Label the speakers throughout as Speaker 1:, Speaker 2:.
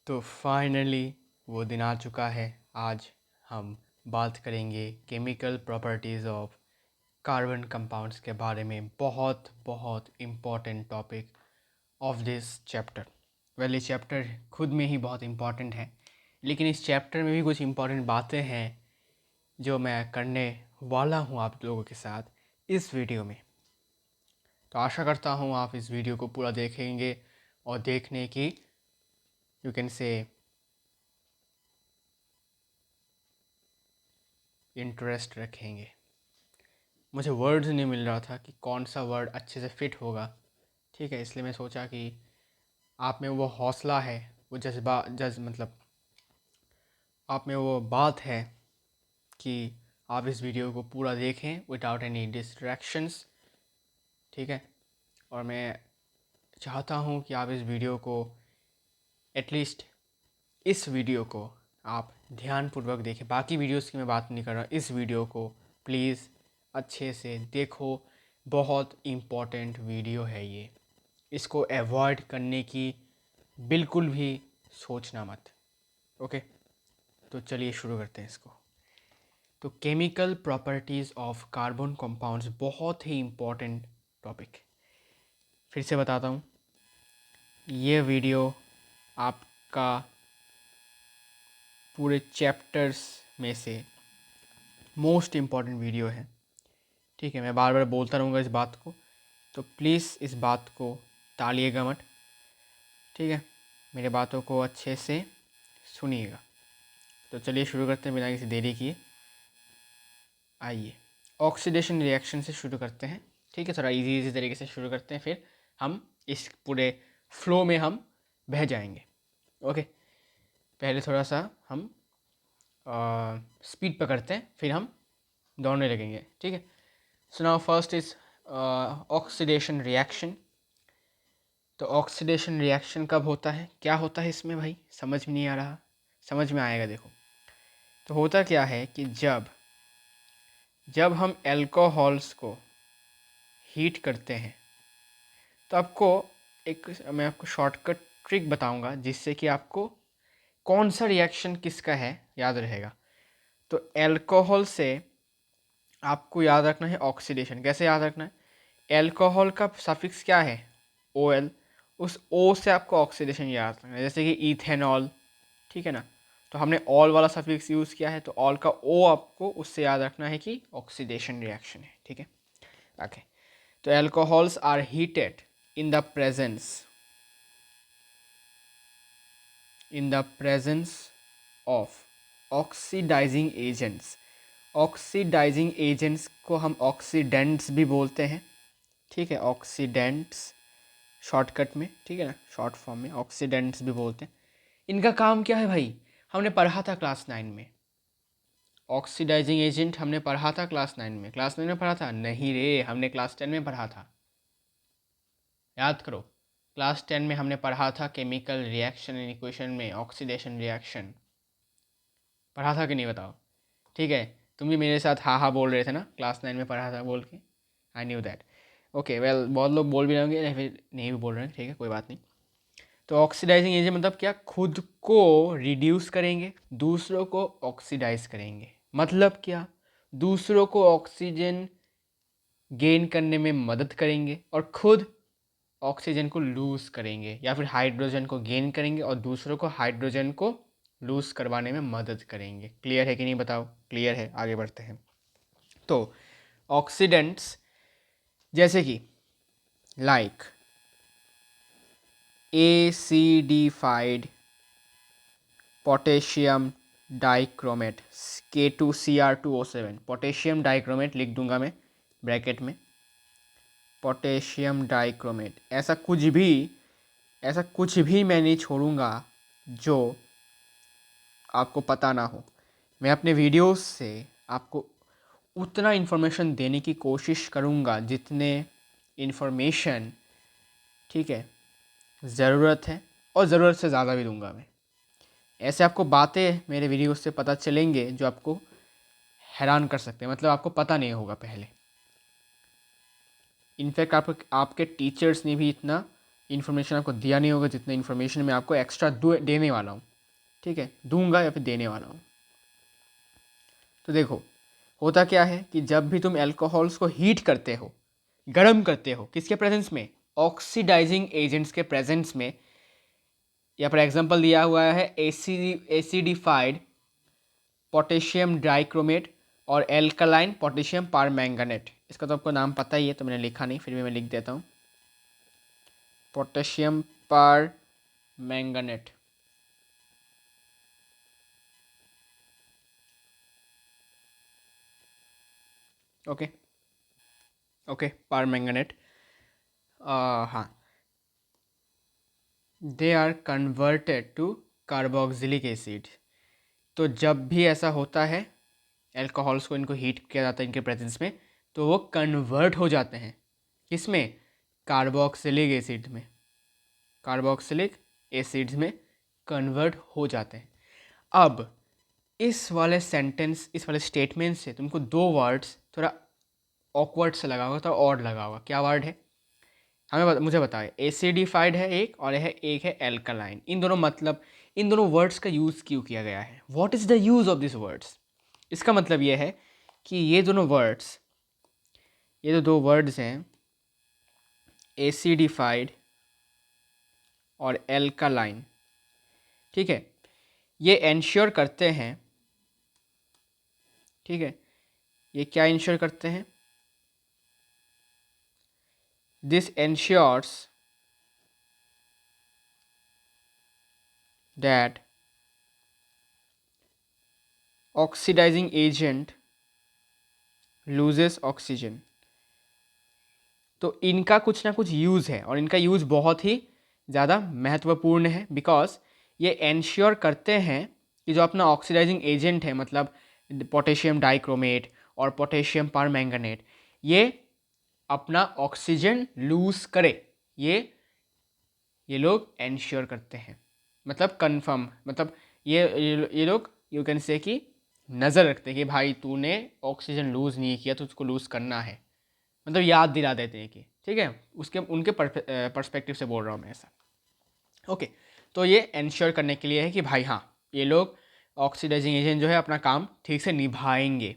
Speaker 1: तो फाइनली वो दिन आ चुका है। आज हम बात करेंगे chemical properties of carbon compounds के बारे में। बहुत बहुत important topic of this chapter. ये चैप्टर खुद में ही बहुत इम्पॉर्टेंट है, लेकिन इस चैप्टर में भी कुछ इम्पॉर्टेंट बातें हैं जो मैं करने वाला हूँ आप लोगों के साथ इस वीडियो में। तो आशा करता हूँ आप इस वीडियो को पूरा देखेंगे और देखने की यू कैन से इंटरेस्ट रखेंगे। मुझे वर्ड्स नहीं मिल रहा था कि कौन सा वर्ड अच्छे से फिट होगा, ठीक है। इसलिए मैं सोचा कि आप में वो हौसला है, वो मतलब आप में वो बात है कि आप इस वीडियो को पूरा देखें विदाउट एनी डिस्ट्रैक्शंस, ठीक है। और मैं चाहता हूँ कि आप इस वीडियो को एटलीस्ट इस वीडियो को आप ध्यानपूर्वक देखें। बाकी वीडियोस की मैं बात नहीं कर रहा, इस वीडियो को प्लीज़ अच्छे से देखो। बहुत इम्पॉर्टेंट वीडियो है ये, इसको अवॉइड करने की बिल्कुल भी सोचना मत। ओके, तो चलिए शुरू करते हैं इसको। तो chemical properties of carbon compounds बहुत ही इम्पॉर्टेंट टॉपिक। फिर से बताता हूँ, ये वीडियो आपका पूरे चैप्टर्स में से मोस्ट इम्पॉर्टेंट वीडियो है, ठीक है। मैं बार बार बोलता रहूँगा इस बात को, तो प्लीज़ इस बात को टालिएगा मत, ठीक है। मेरे बातों को अच्छे से सुनिएगा। तो चलिए शुरू करते हैं बिना किसी देरी किए। आइए ऑक्सीडेशन रिएक्शन से शुरू करते हैं, ठीक है। थोड़ा इजी तरीके से शुरू करते हैं, फिर हम इस पूरे फ्लो में हम बह जाएंगे। ओके, पहले थोड़ा सा हम स्पीड पकड़ते हैं, फिर हम दौड़ने लगेंगे, ठीक है। So now first is oxidation reaction. तो ऑक्सीडेशन रिएक्शन कब होता है, क्या होता है इसमें भाई, समझ में नहीं आ रहा? समझ में आएगा, देखो। तो होता क्या है कि जब हम अल्कोहल्स को हीट करते हैं, तो मैं आपको शॉर्टकट ट्रिक बताऊंगा जिससे कि आपको कौन सा रिएक्शन किसका है याद रहेगा। तो अल्कोहल से आपको याद रखना है ऑक्सीडेशन। कैसे याद रखना है? अल्कोहल का सफिक्स क्या है? OL। उस O से आपको ऑक्सीडेशन याद रखना है, जैसे कि इथेनॉल, ठीक है ना। तो हमने ऑल वाला सफिक्स यूज़ किया है, तो ऑल का O आपको उससे याद रखना है कि ऑक्सीडेशन रिएक्शन है, ठीक है। ओके, तो alcohols are heated in the presence of oxidising agents. Oxidising agents को हम ऑक्सीडेंट्स भी बोलते हैं, ठीक है। ऑक्सीडेंट्स शॉर्टकट में, ठीक है ना, शॉर्ट फॉर्म में ऑक्सीडेंट्स भी बोलते हैं। इनका काम क्या है भाई, हमने पढ़ा था क्लास 9 में। ऑक्सीडाइजिंग एजेंट हमने पढ़ा था क्लास 9 में। क्लास 9 में पढ़ा था? नहीं रे, हमने क्लास 10 में पढ़ा था। याद करो, क्लास 10 में हमने पढ़ा था केमिकल रिएक्शन इन इक्वेशन में ऑक्सीडेशन रिएक्शन। पढ़ा था कि नहीं बताओ? ठीक है, तुम भी मेरे साथ हाँ हाँ बोल रहे थे ना, क्लास 9 में पढ़ा था बोल के। I knew that. Okay well, बहुत लोग बोल भी रहे होंगे, फिर नहीं भी बोल रहे हैं, ठीक है, कोई बात नहीं। तो ऑक्सीडाइजिंग एजेंट मतलब क्या? खुद को रिड्यूस करेंगे, दूसरों को ऑक्सीडाइज करेंगे। मतलब क्या? दूसरों को ऑक्सीजन गेन करने में मदद करेंगे और खुद ऑक्सीजन को लूज़ करेंगे, या फिर हाइड्रोजन को गेन करेंगे और दूसरों को हाइड्रोजन को लूज़ करवाने में मदद करेंगे। क्लियर है कि नहीं बताओ? क्लियर है, आगे बढ़ते हैं। तो ऑक्सीडेंट्स जैसे कि like acidified potassium dichromate K2Cr2O7, potassium dichromate लिख दूंगा मैं ब्रैकेट में, पोटेशियम डाइक्रोमेट। ऐसा कुछ भी मैं नहीं छोड़ूंगा जो आपको पता ना हो। मैं अपने वीडियोस से आपको उतना इन्फॉर्मेशन देने की कोशिश करूंगा जितने इन्फॉर्मेशन, ठीक है, ज़रूरत है, और ज़रूरत से ज़्यादा भी दूंगा मैं। ऐसे आपको बातें मेरे वीडियो से पता चलेंगे जो आपको हैरान कर सकते हैं, मतलब आपको पता नहीं होगा पहले। इनफैक्ट आपके टीचर्स ने भी इतना इन्फॉर्मेशन आपको दिया नहीं होगा जितना इन्फॉर्मेशन मैं आपको एक्स्ट्रा देने वाला हूँ, ठीक है, दूंगा या फिर देने वाला हूँ। तो देखो होता क्या है कि जब भी तुम एल्कोहल्स को हीट करते हो, गर्म करते हो, किसके प्रेजेंस में, ऑक्सीडाइजिंग एजेंट्स के प्रेजेंस में, या पर एग्जांपल दिया हुआ है एसिडिफाइड पोटेशियम डाइक्रोमेट और एल्कलाइन पोटेशियम परमैंगनेट। इसका तो आपको नाम पता ही है, तो मैंने लिखा नहीं, फिर भी मैं लिख देता हूँ, potassium permanganate. Okay okay, permanganate, हाँ, they are converted to carboxylic acid. तो जब भी ऐसा होता है, एल्कोहल्स को इनको हीट किया जाता है इनके प्रेजेंस में, तो वो कन्वर्ट हो जाते हैं किसमें, कार्बोक्सिलिक एसिड में, कार्बोक्सिलिक एसिड्स में कन्वर्ट हो जाते हैं। अब इस वाले सेंटेंस, इस वाले स्टेटमेंट से तुमको दो वर्ड्स थोड़ा ऑकवर्ड से लगा होगा, थोड़ा ऑड लगा होगा। क्या वर्ड है, मुझे बताओ। एसिडिफाइड है एक, और एक है एल्कलाइन। इन दोनों मतलब, इन दोनों वर्ड्स का यूज़ क्यों किया गया है, what is the use of this words. इसका मतलब ये है कि ये दोनों वर्ड्स, ये जो दो वर्ड्स हैं एसिडिफाइड और एल्कालाइन, ठीक है, ये एंश्योर करते हैं, ठीक है, ये क्या इंश्योर करते हैं, this ensures that oxidising agent loses oxygen. तो इनका कुछ ना कुछ यूज़ है, और इनका यूज़ बहुत ही ज़्यादा महत्वपूर्ण है, बिकॉज ये एंश्योर करते हैं कि जो अपना ऑक्सीडाइजिंग एजेंट है, मतलब पोटेशियम डाइक्रोमेट और पोटेशियम परमैंगनेट, ये अपना ऑक्सीजन लूज करे, ये लोग एंश्योर करते हैं, मतलब कंफर्म, मतलब ये लोग यू कैन से कि नज़र रखते हैं कि भाई तूने ऑक्सीजन लूज़ नहीं किया तो उसको लूज़ करना है, मतलब याद दिला देते हैं कि, ठीक है, उसके उनके पर्सपेक्टिव से बोल रहा हूँ मैं ऐसा। ओके, तो ये एंश्योर करने के लिए है कि भाई हाँ, ये लोग ऑक्सीडाइजिंग एजेंट जो है अपना काम ठीक से निभाएंगे,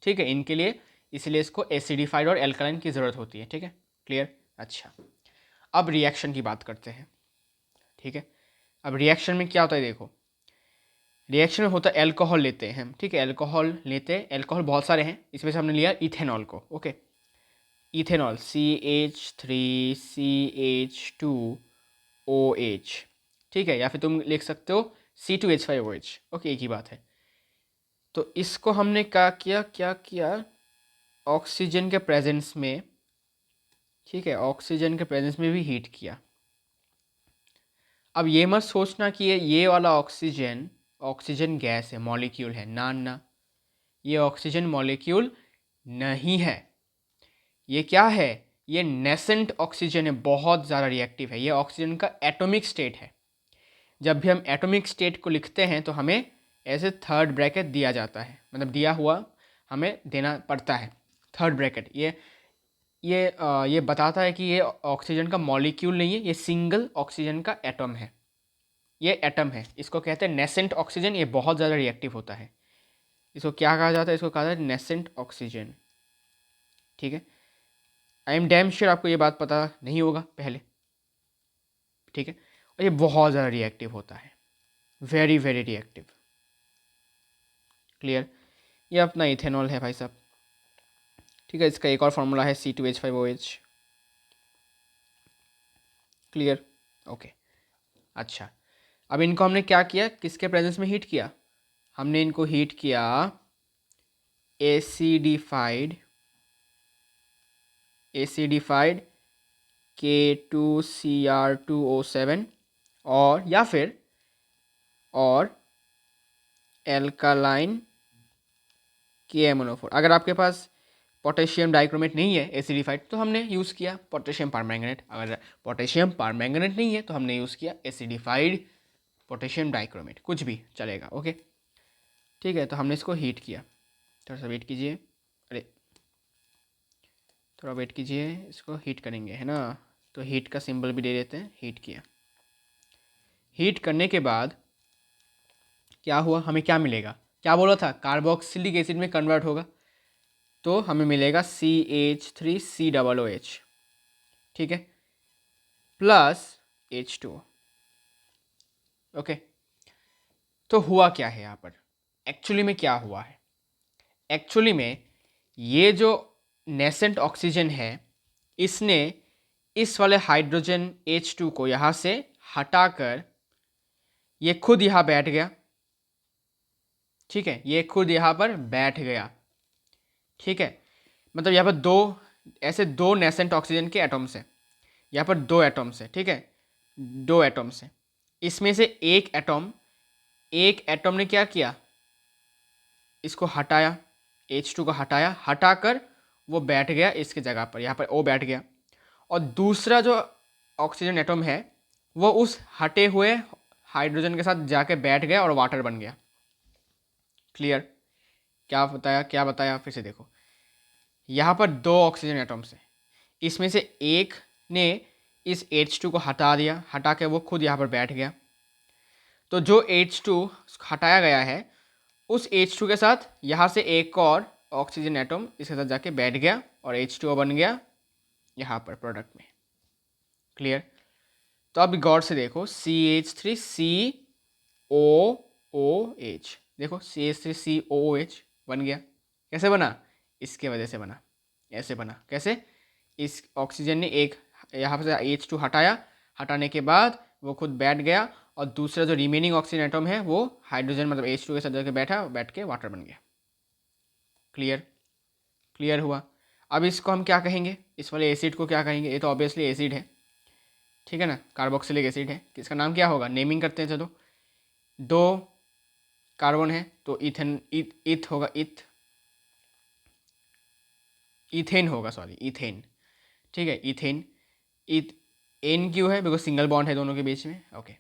Speaker 1: ठीक है, इनके लिए, इसलिए इसको एसिडिफाइड और एल्कलाइन की ज़रूरत होती है, ठीक है, क्लियर। अच्छा, अब रिएक्शन की बात करते हैं, ठीक है। अब रिएक्शन में क्या होता है, देखो रिएक्शन में होता है, एल्कोहल लेते हैं हम, ठीक है, एल्कोहल लेते हैं, एल्कोहल बहुत सारे हैं, इसमें से हमने लिया इथेनॉल को, ओके, इथेनॉल CH3CH2OH, ठीक है, या फिर तुम लिख सकते हो C2H5OH, ओके, एक ही बात है। तो इसको हमने क्या किया, ऑक्सीजन के प्रेजेंस में, ठीक है, ऑक्सीजन के प्रेजेंस में भी हीट किया। अब ये मत सोचना कि ये वाला ऑक्सीजन, ऑक्सीजन गैस है, मॉलिक्यूल है, ना ना, ये ऑक्सीजन मॉलिक्यूल नहीं है, ये क्या है, ये नेसेंट ऑक्सीजन है, बहुत ज़्यादा रिएक्टिव है, ये ऑक्सीजन का एटॉमिक स्टेट है। जब भी हम एटॉमिक स्टेट को लिखते हैं तो हमें ऐसे थर्ड ब्रैकेट दिया जाता है, मतलब दिया हुआ हमें देना पड़ता है, थर्ड ब्रैकेट। ये बताता है कि ये ऑक्सीजन का मॉलिक्यूल नहीं है, ये सिंगल ऑक्सीजन का एटम है, ये एटम है, इसको कहते हैं नेसेंट ऑक्सीजन। ये बहुत ज़्यादा रिएक्टिव होता है, इसको क्या कहा जाता है, इसको कहा जाता है नेसेंट ऑक्सीजन, ठीक है। आई एम डैम श्योर आपको ये बात पता नहीं होगा पहले, ठीक है, और ये बहुत ज़्यादा रिएक्टिव होता है, वेरी वेरी रिएक्टिव, क्लियर। ये अपना इथेनॉल है भाई साहब, ठीक है, इसका एक और फार्मूला है C2H5OH, क्लियर, ओके। अच्छा, अब इनको हमने क्या किया, किसके प्रेजेंस में हीट किया, हमने इनको हीट किया एसिडिफाइड K2Cr2O7 और या फिर और एल्कालाइन KMnO4। अगर आपके पास पोटेशियम डाइक्रोमेट नहीं है एसिडिफाइड, तो हमने यूज़ किया पोटेशियम परमैंगनेट। अगर पोटेशियम परमैंगनेट नहीं है तो हमने यूज़ किया एसिडिफाइड पोटेशियम डाइक्रोमेट, कुछ भी चलेगा, ओके, ठीक है। तो हमने इसको हीट किया, थोड़ा सा वेट कीजिए, अरे थोड़ा वेट कीजिए, इसको हीट करेंगे, है ना, तो हीट का सिंबल भी दे देते हैं, हीट किया। हीट करने के बाद क्या हुआ, हमें क्या मिलेगा, क्या बोला था, कार्बोक्सिलिक एसिड में कन्वर्ट होगा, तो हमें मिलेगा CH3COOH, ठीक है, प्लस H2O। ओके, तो हुआ क्या है यहाँ पर, एक्चुअली में क्या हुआ है, एक्चुअली में ये जो नेसेंट ऑक्सीजन है इसने इस वाले हाइड्रोजन H2 को यहाँ से हटाकर ये खुद यहाँ बैठ गया, ठीक है, ये खुद यहाँ पर बैठ गया, ठीक है, मतलब यहाँ पर दो ऐसे दो नेसेंट ऑक्सीजन के एटम्स हैं, यहाँ पर दो एटम्स हैं, ठीक है, दो एटम्स हैं, इसमें से एक एटम ने क्या किया, इसको हटाया, H2 को हटाया, हटाकर वो बैठ गया इसके जगह पर, यहाँ पर O बैठ गया, और दूसरा जो ऑक्सीजन एटम है वो उस हटे हुए हाइड्रोजन के साथ जाके बैठ गया और वाटर बन गया। क्लियर, क्या बताया फिर से देखो, यहाँ पर दो ऑक्सीजन एटम्स हैं, इसमें से एक ने इस H2 को हटा दिया, हटा के वो खुद यहाँ पर बैठ गया, तो जो H2 हटाया गया है उस H2 के साथ यहाँ से एक और ऑक्सीजन एटम इसके साथ जाके बैठ गया और H2O बन गया यहाँ पर प्रोडक्ट में। क्लियर, तो अब गौर से देखो CH3COOH, देखो CH3COOH बन गया, कैसे बना, इसके वजह से बना, ऐसे बना, कैसे, इस ऑक्सीजन ने एक यहाँ से H2 हटाया, हटाने के बाद वो खुद बैठ गया और दूसरा जो रिमेनिंग ऑक्सीजन एटम है वो हाइड्रोजन मतलब H2 के साथ जाके बैठ के वाटर बन गया। क्लियर, क्लियर हुआ। अब इसको हम क्या कहेंगे, इस वाले एसिड को क्या कहेंगे, ये तो ऑब्वियसली एसिड है, ठीक है ना, कार्बोक्सिलिक एसिड है, इसका नाम क्या होगा, नेमिंग करते हैं, चलो, दो कार्बन है तो इथेन, इथ होगा, इथेन होगा, सॉरी इथेन, ठीक है, इथेन, एन क्यों है, बिकॉज सिंगल बॉन्ड है दोनों के बीच में। ओके,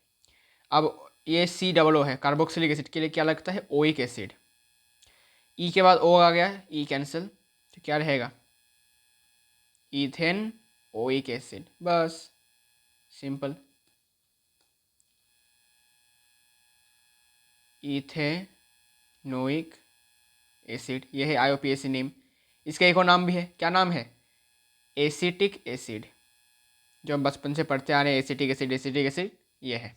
Speaker 1: अब ये COO है, कार्बोक्सिलिक एसिड के लिए क्या लगता है, ओइक एसिड, ई के बाद ओ आ गया, ई कैंसिल, तो क्या रहेगा, इथेन ओइक एसिड, बस सिंपल, इथेनोइक एसिड, ये है IUPAC नेम। इसका एक और नाम भी है, क्या नाम है, एसिटिक एसिड, जो हम बचपन से पढ़ते आ रहे हैं, एसिटिक एसिड, एसिटिक एसिड, ये है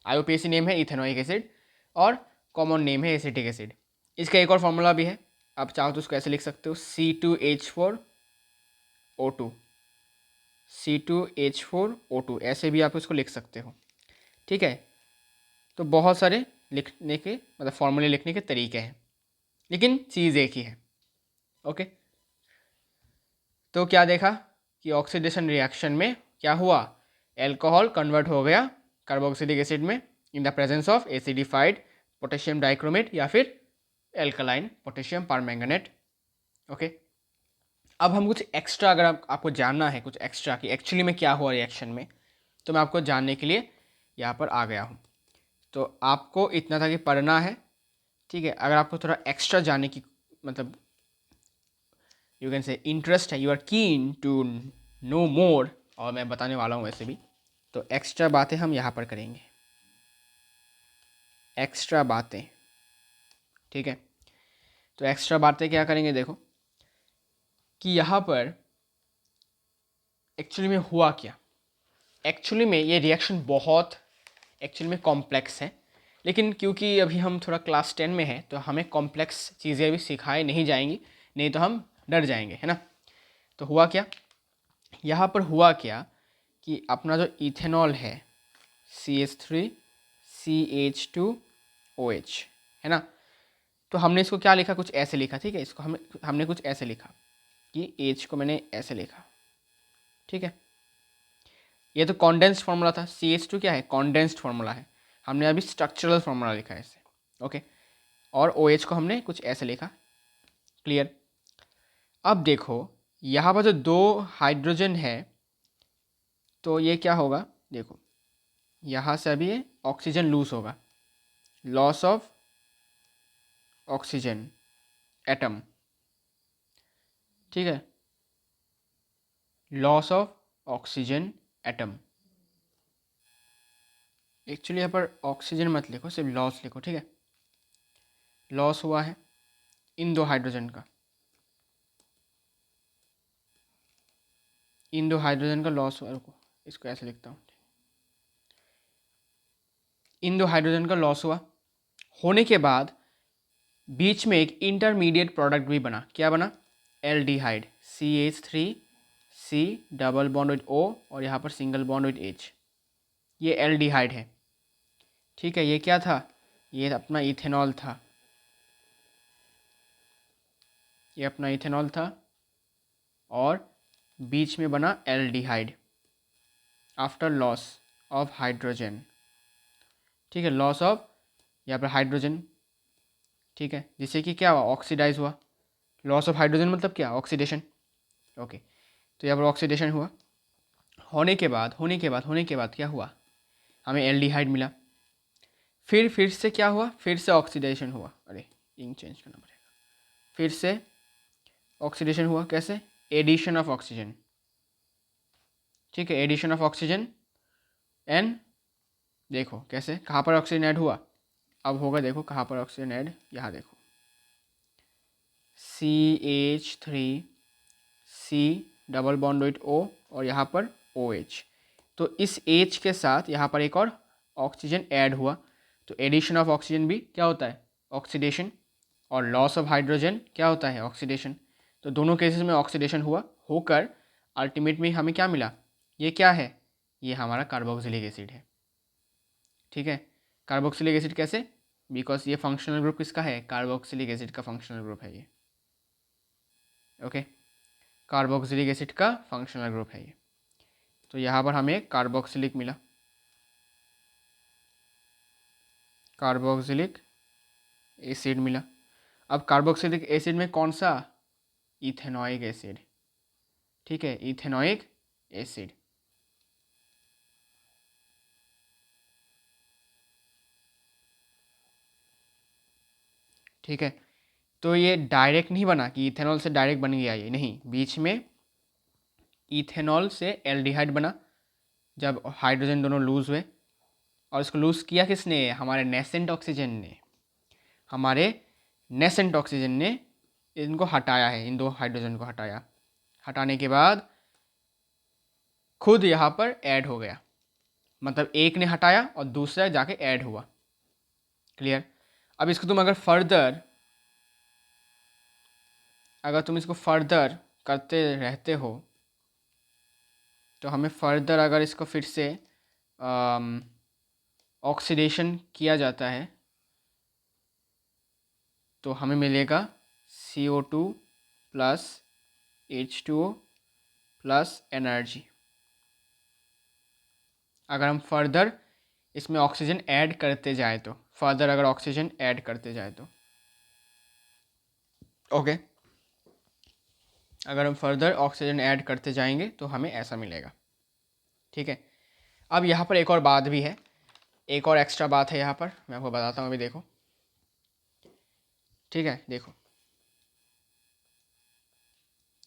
Speaker 1: IUPAC नेम है इथेनोइक एसिड, और कॉमन नेम है एसिटिक एसिड। इसका एक और फॉर्मूला भी है, आप चाहो तो उसको ऐसे लिख सकते हो, C2H4O2, C2H4O2, ऐसे भी आप उसको लिख सकते हो, ठीक है। तो बहुत सारे लिखने के मतलब फॉर्मूले लिखने के तरीके हैं, लेकिन चीज़ एक ही है। ओके, तो क्या देखा कि ऑक्सीडेशन रिएक्शन में क्या हुआ, एल्कोहल कन्वर्ट हो गया कार्बोक्सिलिक एसिड में इन the presence of acidified potassium dichromate या फिर एल्कलाइन पोटेशियम परमैंगनेट। ओके, अब हम कुछ एक्स्ट्रा, अगर आपको जानना है कुछ एक्स्ट्रा कि एक्चुअली में क्या हुआ रिएक्शन में, तो मैं आपको जानने के लिए यहाँ पर आ गया हूँ। तो आपको इतना था कि पढ़ना है, ठीक है, अगर आपको थोड़ा एक्स्ट्रा जानने की मतलब यू कैन से इंटरेस्ट है, you are keen to know more, और मैं बताने वाला हूँ वैसे भी, तो एक्स्ट्रा बातें हम यहाँ पर करेंगे, एक्स्ट्रा बातें, ठीक है। तो एक्स्ट्रा बातें क्या करेंगे, देखो कि यहाँ पर एक्चुअली में हुआ क्या, एक्चुअली में ये रिएक्शन बहुत एक्चुअली में कॉम्प्लेक्स है, लेकिन क्योंकि अभी हम थोड़ा क्लास 10 में हैं तो हमें कॉम्प्लेक्स चीज़ें अभी सिखाई नहीं जाएंगी, नहीं तो हम डर जाएंगे, है ना। तो हुआ क्या, यहाँ पर हुआ क्या कि अपना जो इथेनॉल है CH3CH2OH, है ना, तो हमने इसको क्या लिखा, कुछ ऐसे लिखा, ठीक है, इसको हमने कुछ ऐसे लिखा कि H को मैंने ऐसे लिखा, ठीक है। ये तो कॉन्डेंस्ड फार्मूला था, CH2 क्या है, कॉन्डेंस्ड फार्मूला है, हमने अभी स्ट्रक्चरल फार्मूला लिखा है इसे। ओके, और OH को हमने कुछ ऐसे लिखा। क्लियर, अब देखो यहाँ पर जो दो हाइड्रोजन है तो ये क्या होगा, देखो यहाँ से अभी ऑक्सीजन लूज होगा, लॉस ऑफ ऑक्सीजन एटम, ठीक है, loss of oxygen atom. Actually यहाँ पर ऑक्सीजन मत लिखो, सिर्फ लॉस लिखो, ठीक है। लॉस हुआ है इन दो हाइड्रोजन का, इन दो हाइड्रोजन का लॉस हुआ। रुको, इसको ऐसे लिखता हूँ। इन दो हाइड्रोजन का लॉस हुआ, होने के बाद बीच में एक इंटरमीडिएट प्रोडक्ट भी बना। क्या बना? Aldehyde, CH3C double bond with O और यहाँ पर सिंगल बॉन्ड विद H। ये एल्डिहाइड है, ठीक है। ये क्या था? ये अपना इथेनॉल था, ये अपना इथेनॉल था और बीच में बना aldehyde after loss of hydrogen, ठीक है। लॉस ऑफ यहाँ पर हाइड्रोजन, ठीक है, जिससे कि क्या हुआ? ऑक्सीडाइज हुआ। लॉस ऑफ हाइड्रोजन मतलब क्या? ऑक्सीडेशन। ओके, तो यहाँ पर ऑक्सीडेशन हुआ। होने के बाद क्या हुआ? हमें एल्डिहाइड मिला। फिर से क्या हुआ? फिर से ऑक्सीडेशन हुआ। अरे, इंक चेंज करना पड़ेगा। फिर से ऑक्सीडेशन हुआ। कैसे? एडिशन ऑफ ऑक्सीजन, ठीक है, एडिशन ऑफ ऑक्सीजन। एन देखो कैसे, कहाँ पर ऑक्सीजन ऐड हुआ? अब होगा, देखो कहाँ पर ऑक्सीजन ऐड, यहाँ देखो, CH3C double bond with O और यहाँ पर OH। तो इस H के साथ यहाँ पर एक और ऑक्सीजन ऐड हुआ। तो एडिशन ऑफ ऑक्सीजन भी क्या होता है? ऑक्सीडेशन। और लॉस ऑफ हाइड्रोजन क्या होता है? ऑक्सीडेशन। तो दोनों केसेस में ऑक्सीडेशन हुआ, होकर अल्टीमेट में हमें क्या मिला? ये क्या है? ये हमारा कार्बोक्सिलिक एसिड है, ठीक है। कार्बोक्सिलिक एसिड कैसे? बिकॉज ये फंक्शनल ग्रुप किसका है? कार्बोक्सिलिक एसिड का फंक्शनल ग्रुप है ये, ओके। कार्बोक्सिलिक एसिड का फंक्शनल ग्रुप है ये। तो यहाँ पर हमें कार्बोक्सिलिक मिला, कार्बोक्सिलिक एसिड मिला। अब कार्बोक्सिलिक एसिड में कौन सा? इथेनॉइक एसिड, ठीक है, इथेनॉइक एसिड। ठीक है, तो ये डायरेक्ट नहीं बना कि इथेनॉल से डायरेक्ट बन गया, ये नहीं। बीच में इथेनॉल से एल्डिहाइड बना जब हाइड्रोजन दोनों लूज हुए, और इसको लूज किया किसने? हमारे नेसेंट ऑक्सीजन ने। हमारे नेसेंट ऑक्सीजन ने इनको हटाया है, इन दो हाइड्रोजन को हटाया। हटाने के बाद खुद यहाँ पर ऐड हो गया, मतलब एक ने हटाया और दूसरा जाके ऐड हुआ। क्लियर? अब इसको तुम अगर तुम इसको फर्दर करते रहते हो, तो हमें फर्दर अगर इसको फिर से ऑक्सीडेशन किया जाता है, तो हमें मिलेगा CO2 plus H2O plus energy. अगर हम फर्दर इसमें ऑक्सीजन ऐड करते जाए तो, फर्दर अगर ऑक्सीजन ऐड करते जाए तो, ओके, अगर हम फर्दर ऑक्सीजन ऐड करते जाएंगे तो हमें ऐसा मिलेगा, ठीक है। अब यहाँ पर एक और बात भी है, एक और एक्स्ट्रा बात है यहाँ पर, मैं आपको बताता हूँ अभी, देखो, ठीक है। देखो,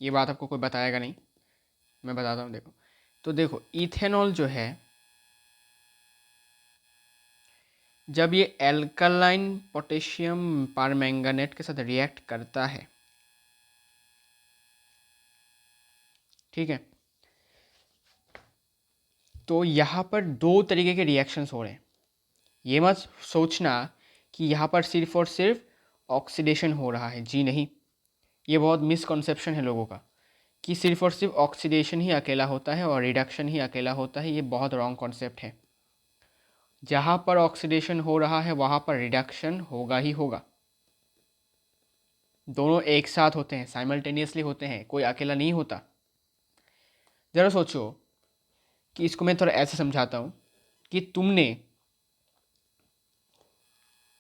Speaker 1: ये बात आपको कोई बताएगा नहीं, मैं बताता हूँ। देखो, तो देखो, इथेनॉल जो है, जब ये एल्कलाइन पोटेशियम परमैंगनेट के साथ रिएक्ट करता है, ठीक है, तो यहाँ पर दो तरीके के रिएक्शंस हो रहे हैं। ये मत सोचना कि यहाँ पर सिर्फ और सिर्फ ऑक्सीडेशन हो रहा है, जी नहीं। ये बहुत मिसकॉन्सेप्शन है लोगों का कि सिर्फ और सिर्फ ऑक्सीडेशन ही अकेला होता है और रिडक्शन ही अकेला होता है। ये बहुत रॉन्ग कॉन्सेप्ट है। जहाँ पर ऑक्सीडेशन हो रहा है वहाँ पर रिडक्शन होगा ही होगा। दोनों एक साथ होते हैं, साइमल्टेनियसली होते हैं, कोई अकेला नहीं होता। ज़रा सोचो कि इसको मैं थोड़ा ऐसे समझाता हूँ कि तुमने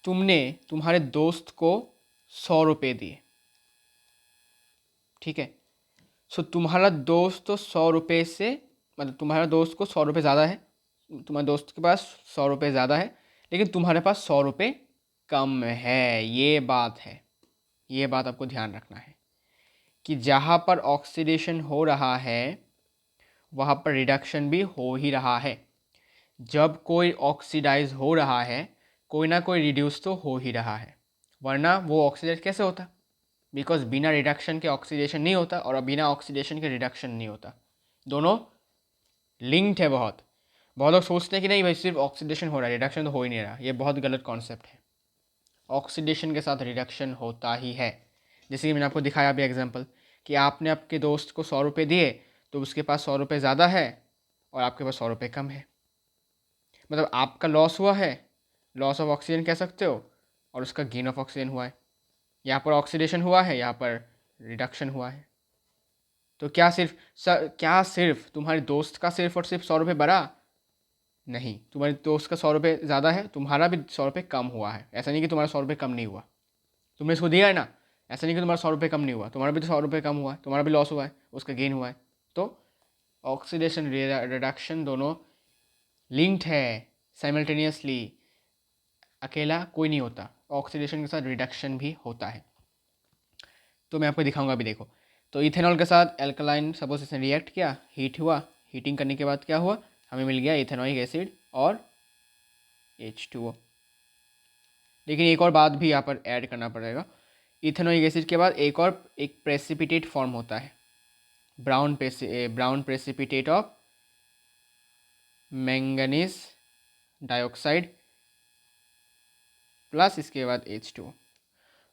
Speaker 1: तुम्हारे दोस्त को 100 रुपये दिए, ठीक है। सो तुम्हारा दोस्त तो 100 रुपये से, मतलब तुम्हारा दोस्त को 100 रुपये ज़्यादा है, तुम्हारे दोस्त के पास 100 रुपये ज़्यादा है, लेकिन तुम्हारे पास 100 रुपये कम है। ये बात है, ये बात आपको ध्यान रखना है कि जहाँ पर ऑक्सीडेशन हो रहा है वहाँ पर रिडक्शन भी हो ही रहा है। जब कोई ऑक्सीडाइज हो रहा है, कोई ना कोई रिड्यूस तो हो ही रहा है, वरना वो ऑक्सीडाइज कैसे होता? बिकॉज बिना रिडक्शन के ऑक्सीडेशन नहीं होता और बिना ऑक्सीडेशन के रिडक्शन नहीं होता। दोनों लिंक्ड है बहुत। बहुत लोग सोचते हैं कि नहीं भाई सिर्फ ऑक्सीडेशन हो रहा है, रिडक्शन तो हो ही नहीं रहा। ये बहुत गलत कॉन्सेप्ट है। ऑक्सीडेशन के साथ रिडक्शन होता ही है। जैसे कि मैंने आपको दिखाया अभी एग्जांपल कि आपने आपके दोस्त को 100 रुपये दिए, तो उसके पास 100 रुपये ज़्यादा है और आपके पास 100 रुपये कम है, मतलब आपका लॉस हुआ है, लॉस ऑफ ऑक्सीजन कह सकते हो, और उसका गेन ऑफ ऑक्सीजन हुआ है। यहाँ पर ऑक्सीडेशन हुआ है, यहाँ पर रिडक्शन हुआ है। तो क्या सिर्फ तुम्हारे दोस्त का सिर्फ और सिर्फ 100 रुपये बढ़ा? नहीं, तुम्हारे दोस्त का 100 रुपये ज़्यादा है, तुम्हारा भी 100 रुपये कम हुआ है। ऐसा नहीं कि तुम्हारा 100 रुपये कम नहीं हुआ, तुमने इसको दिया है ना, ऐसा नहीं कि तुम्हारा 100 रुपये कम नहीं हुआ, तुम्हारा भी तो 100 रुपये कम हुआ है, तुम्हारा भी लॉस हुआ है, उसका गेन हुआ है। तो ऑक्सीडेशन रिडक्शन दोनों लिंक्ड है साइमल्टेनियसली। अकेला कोई नहीं होता, ऑक्सीडेशन के साथ रिडक्शन भी होता है। तो मैं आपको दिखाऊंगा अभी, देखो। तो इथेनॉल के साथ एल्कलाइन सपोज इसने रिएक्ट किया, हीट हुआ, हीटिंग करने के बाद क्या हुआ, हमें मिल गया इथेनॉइक एसिड और H2O। लेकिन एक और बात भी यहाँ पर ऐड करना पड़ेगा। इथेनॉइक एसिड के बाद एक प्रेसिपिटेट फॉर्म होता है, brown precipitate of manganese dioxide plus इसके बाद H2O।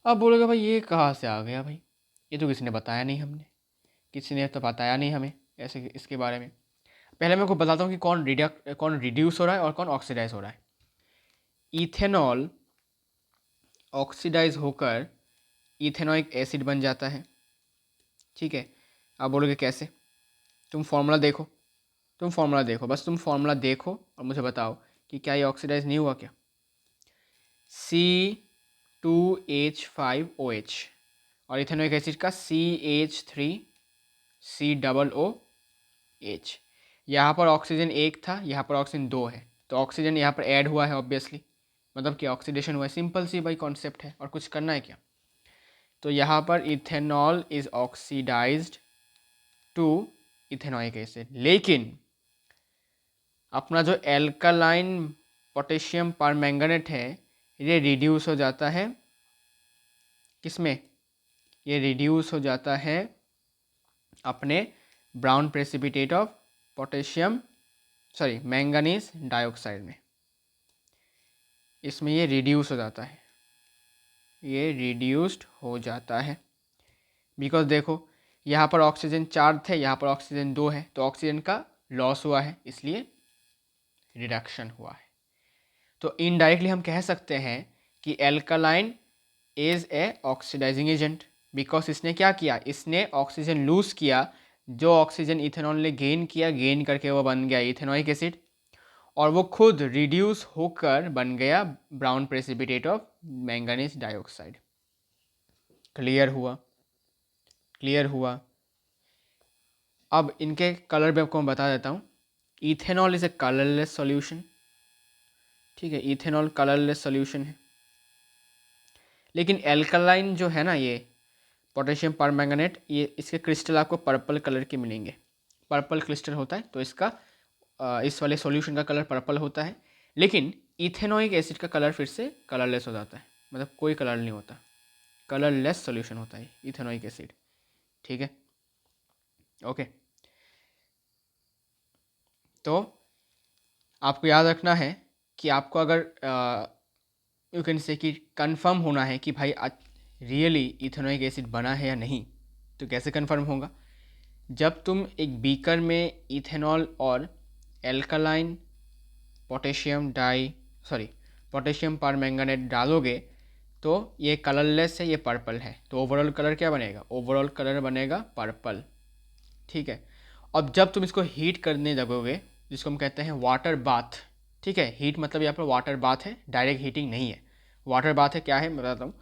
Speaker 1: अब बोलोगे भाई ये कहाँ से आ गया भाई, ये तो किसी ने बताया नहीं, किसी ने तो बताया नहीं हमें ऐसे इसके बारे में। पहले मैं आपको बताता हूँ कि कौन रिड्यूस हो रहा है और कौन ऑक्सीडाइज हो रहा है। इथेनॉल ऑक्सीडाइज होकर इथेनॉइक एसिड बन जाता है, ठीक है। आप बोलोगे कैसे? तुम फार्मूला देखो, बस तुम फार्मूला देखो और मुझे बताओ कि क्या ये ऑक्सीडाइज नहीं हुआ क्या। C2H5OH और इथेनॉइक एसिड का CH3COOH। यहाँ पर ऑक्सीजन एक था, यहाँ पर ऑक्सीजन दो है, तो ऑक्सीजन यहाँ पर ऐड हुआ है ऑब्वियसली, मतलब कि ऑक्सीडेशन हुआ है। सिंपल सी भाई कॉन्सेप्ट है, और कुछ करना है क्या। तो यहाँ पर ethanol is oxidised to ethanoic acid, लेकिन अपना जो एल्कालाइन पोटेशियम परमैंगनेट है ये रिड्यूस हो जाता है किसमें, ये रिड्यूस हो जाता है अपने brown precipitate of manganese dioxide में। इसमें ये रिड्यूस हो जाता है, ये रिड्यूस्ड हो जाता है। बिकॉज देखो यहाँ पर ऑक्सीजन 4 थे, यहाँ पर ऑक्सीजन 2 है, तो ऑक्सीजन का लॉस हुआ है, इसलिए रिडक्शन हुआ है। तो इनडायरेक्टली हम कह सकते हैं कि alkaline is a oxidising agent, because इसने क्या किया, इसने ऑक्सीजन लूज किया, जो ऑक्सीजन इथेनॉल ने गेन करके वो बन गया इथेनॉइक एसिड, और वो खुद रिड्यूस होकर बन गया brown precipitate of manganese dioxide. Clear हुआ। अब इनके कलर भी आपको मैं बता देता हूँ। Ethanol is a colourless solution, ठीक है, इथेनॉल कलरलेस सॉल्यूशन है। लेकिन एल्कलाइन जो है ना, ये पोटेशियम परमैंगनेट, ये इसके क्रिस्टल आपको पर्पल कलर के मिलेंगे, पर्पल क्रिस्टल होता है, तो इसका इस वाले सॉल्यूशन का कलर पर्पल होता है। लेकिन इथेनॉइक एसिड का कलर फिर से कलरलेस हो जाता है, मतलब कोई कलर नहीं होता, कलरलेस सॉल्यूशन होता है इथेनॉइक एसिड, ठीक है, ओके। तो आपको याद रखना है कि आपको अगर यू कैन से कि कंफर्म होना है कि भाई रियली इथेनॉइक एसिड बना है या नहीं, तो कैसे कंफर्म होगा, जब तुम एक बीकर में इथेनॉल और एल्कालाइन पोटेशियम परमैंगनेट डालोगे, तो ये कलरलेस है, ये पर्पल है, तो ओवरऑल कलर क्या बनेगा, ओवरऑल कलर बनेगा पर्पल, ठीक है। अब जब तुम इसको हीट करने लगोगे, जिसको हम कहते हैं वाटर बाथ, ठीक है, हीट मतलब यहाँ पर वाटर बाथ है, डायरेक्ट हीटिंग नहीं है। वाटर बाथ है क्या है मैं बताता हूँ।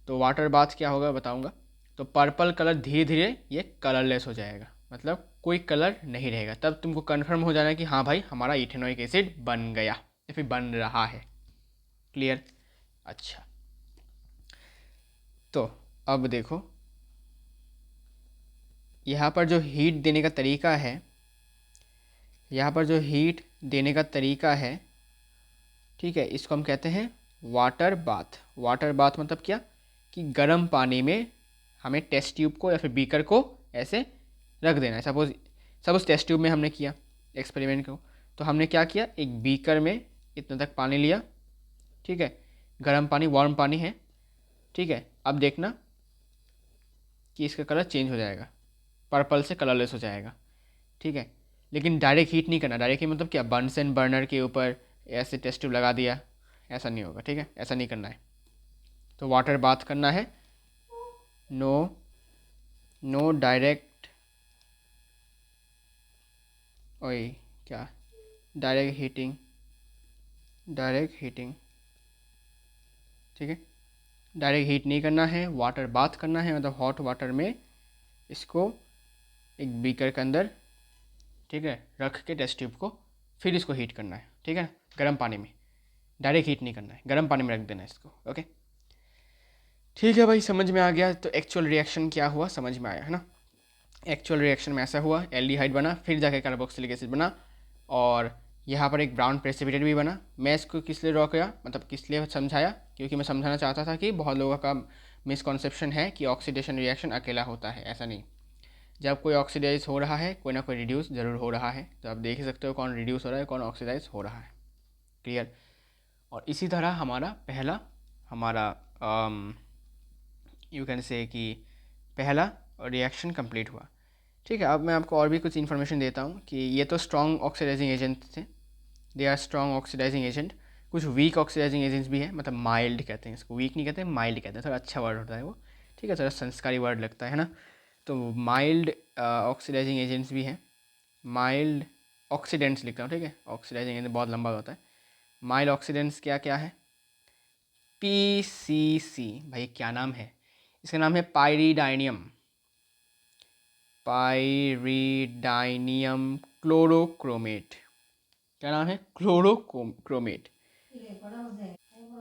Speaker 1: तो वाटर बाथ क्या होगा बताऊँगा। तो पर्पल कलर धीरे धीरे ये कलरलेस हो जाएगा, मतलब कोई कलर नहीं रहेगा, तब तुमको कन्फर्म हो जाना है कि हाँ भाई हमारा इथेनॉइक एसिड बन गया या फिर बन रहा है। क्लियर? अच्छा, तो अब देखो यहाँ पर जो हीट देने का तरीका है, यहाँ पर जो हीट देने का तरीका है, ठीक है, इसको हम कहते हैं वाटर बाथ। वाटर बाथ मतलब क्या, कि गर्म पानी में हमें टेस्ट ट्यूब को या फिर बीकर को ऐसे रख देना है। सपोज टेस्ट ट्यूब में हमने किया एक्सपेरिमेंट को, तो हमने क्या किया, एक बीकर में इतना तक पानी लिया, ठीक है, गर्म पानी, वार्म पानी है, ठीक है। अब देखना कि इसका कलर चेंज हो जाएगा, पर्पल से कलरलेस हो जाएगा, ठीक है। लेकिन डायरेक्ट हीट नहीं करना। डायरेक्ट हीट मतलब क्या, बर्नसन बर्नर के ऊपर ऐसे टेस्ट ट्यूब लगा दिया, ऐसा नहीं होगा, ठीक है, ऐसा नहीं करना है। तो वाटर बाथ करना है, नो नो डायरेक्ट, ओए क्या, डायरेक्ट हीटिंग, डायरेक्ट हीटिंग, ठीक है। डायरेक्ट हीट नहीं करना है, वाटर बाथ करना है, मतलब हॉट वाटर में इसको एक बीकर के अंदर, ठीक है, रख के टेस्ट ट्यूब को, फिर इसको हीट करना है, ठीक है, गर्म पानी में। डायरेक्ट हीट नहीं करना है, गर्म पानी में रख देना है इसको। ओके, ठीक है भाई, समझ में आ गया। तो एक्चुअल रिएक्शन क्या हुआ समझ में आया है ना। एक्चुअल रिएक्शन में ऐसा हुआ, एल्डिहाइड बना, फिर जाके कार्बोक्सिलिक एसिड बना, और यहाँ पर एक ब्राउन प्रेसिपिटेट भी बना। मैं इसको किस लिए ड्रॉ किया, मतलब किस लिए समझाया, क्योंकि मैं समझाना चाहता था कि बहुत लोगों का मिसकॉन्सेप्शन है कि ऑक्सीडेशन रिएक्शन अकेला होता है। ऐसा नहीं, जब कोई ऑक्सीडाइज हो रहा है, कोई ना कोई रिड्यूस जरूर हो रहा है। तो आप देख ही सकते हो कौन रिड्यूस हो रहा है, कौन ऑक्सीडाइज हो रहा है। क्लियर। और इसी तरह हमारा यू कैन से कि पहला रिएक्शन कंप्लीट हुआ। ठीक है, अब मैं आपको और भी कुछ इन्फॉर्मेशन देता हूँ कि ये तो स्ट्रॉन्ग ऑक्सीडाइजिंग एजेंट थे, they are strong oxidising agent. कुछ वीक ऑक्सीडाइजिंग एजेंट्स भी हैं, मतलब माइल्ड कहते हैं इसको, वीक नहीं कहते, माइल्ड कहते हैं, थोड़ा अच्छा वर्ड होता है वो, ठीक है, थोड़ा संस्कारी वर्ड लगता है ना। तो माइल्ड ऑक्सीडाइजिंग एजेंट्स भी हैं, माइल्ड ऑक्सीडेंट्स लिखता हूँ, ठीक है, ऑक्सीडाइजिंग एजेंट बहुत लंबा होता है। माइल्ड ऑक्सीडेंट्स क्या क्या है, PCC, भाई क्या नाम है इसका, नाम है पायरीडाइनियम, पायरीडाइनियम क्लोरोक्रोमेट। क्या नाम है, क्लोरोक्रोमेट,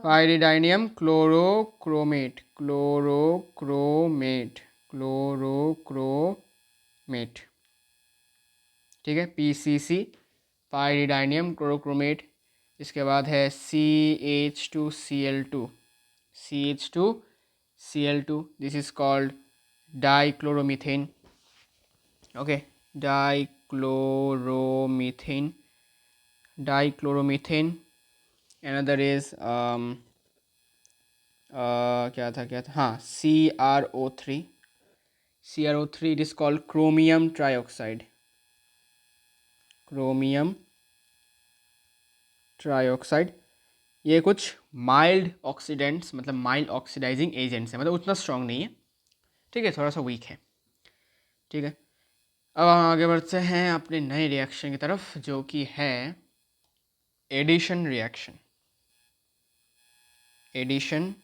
Speaker 1: पायरीडाइनियम क्लोरोक्रोमेट, क्लोरोक्रोमेट, क्लोरोक्रोमेट, ठीक है, PCC, पायरीडाइनियम क्लोरोक्रोमेट। इसके बाद है CH2Cl2, CH2Cl2, this is called dichloromethane. Okay, dichloromethane, dichloromethane. another is क्या था, हाँ, CrO3, CrO3, it is called chromium trioxide, chromium trioxide। ये कुछ माइल्ड ऑक्सीडेंट्स, मतलब माइल्ड ऑक्सीडाइजिंग एजेंट्स हैं, मतलब उतना स्ट्रॉन्ग नहीं है, ठीक है, थोड़ा सा वीक है, ठीक है। अब हम आगे बढ़ते हैं अपने नए रिएक्शन की तरफ, जो कि है addition reaction. Addition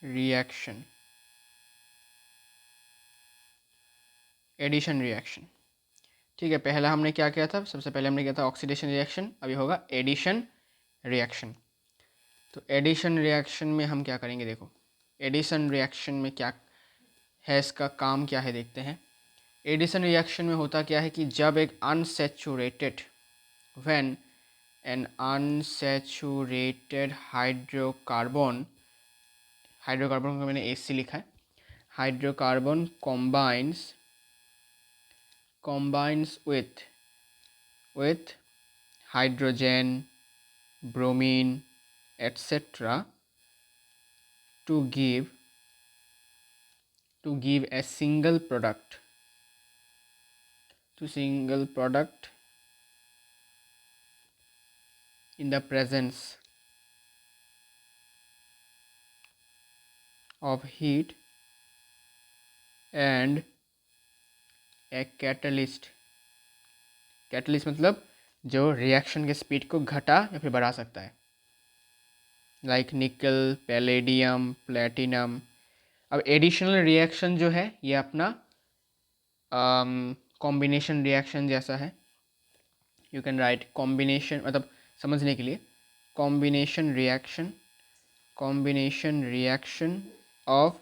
Speaker 1: reaction, addition reaction, ठीक है। पहला हमने क्या किया था, सबसे पहले हमने किया था ऑक्सीडेशन रिएक्शन, अभी होगा एडिशन रिएक्शन। तो एडिशन रिएक्शन में हम क्या करेंगे, देखो एडिशन रिएक्शन में क्या है, इसका काम क्या है देखते हैं। एडिशन रिएक्शन में होता क्या है कि जब एक unsaturated, when an unsaturated hydrocarbon, hydrocarbon को मैंने AC लिखा है, hydrocarbon combines with hydrogen, bromine, etc. to give a single product, in the presence of heat and a catalyst। Catalyst मतलब जो रिएक्शन के स्पीड को घटा या फिर बढ़ा सकता है, लाइक निकल, पैलेडियम, प्लेटिनम। अब एडिशनल रिएक्शन जो है ये अपना कॉम्बिनेशन रिएक्शन जैसा है। यू कैन राइट कॉम्बिनेशन, मतलब समझने के लिए, combination reaction of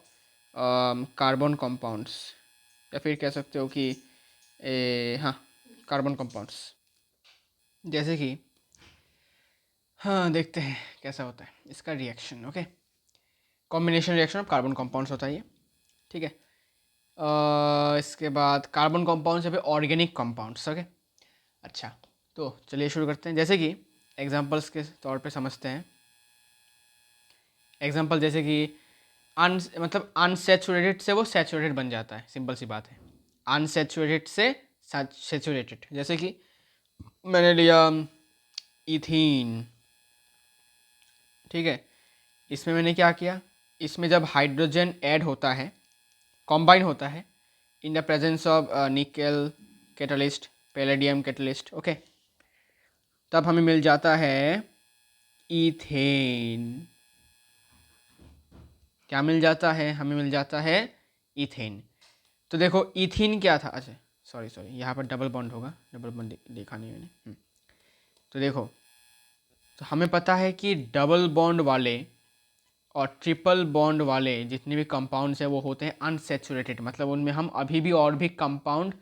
Speaker 1: carbon compounds, या फिर कह सकते हो कि हाँ, कार्बन कंपाउंड्स। जैसे कि हाँ, देखते हैं कैसा होता है इसका reaction. Okay, combination reaction of carbon compounds होता है ये, ठीक है। इसके बाद कार्बन कंपाउंड्स या फिर ऑर्गेनिक कंपाउंड्स। ओके, अच्छा, तो चलिए शुरू करते हैं। जैसे कि एग्जांपल्स के तौर पे समझते हैं। एग्जांपल जैसे कि मतलब अनसेचुरेटेड से वो सैचुरेटेड बन जाता है, सिंपल सी बात है। अनसेचुरेटेड से सैचुरेटेड, जैसे कि मैंने लिया इथीन, ठीक है। इसमें मैंने क्या किया, इसमें जब हाइड्रोजन ऐड होता है, कॉम्बाइन होता है इन द प्रेजेंस ऑफ निकल कैटलिस्ट, पैलेडियम कैटलिस्ट, ओके, तब हमें मिल जाता है इथेन। क्या मिल जाता है, हमें मिल जाता है इथेन। तो देखो इथीन क्या था, अच्छा सॉरी यहाँ पर डबल बॉन्ड होगा, डबल बॉन्ड देखा नहीं मैंने। तो देखो, तो हमें पता है कि डबल बॉन्ड वाले और ट्रिपल बॉन्ड वाले जितने भी कंपाउंड्स हैं वो होते हैं अनसेचुरेटेड, मतलब उनमें हम अभी भी और भी कंपाउंड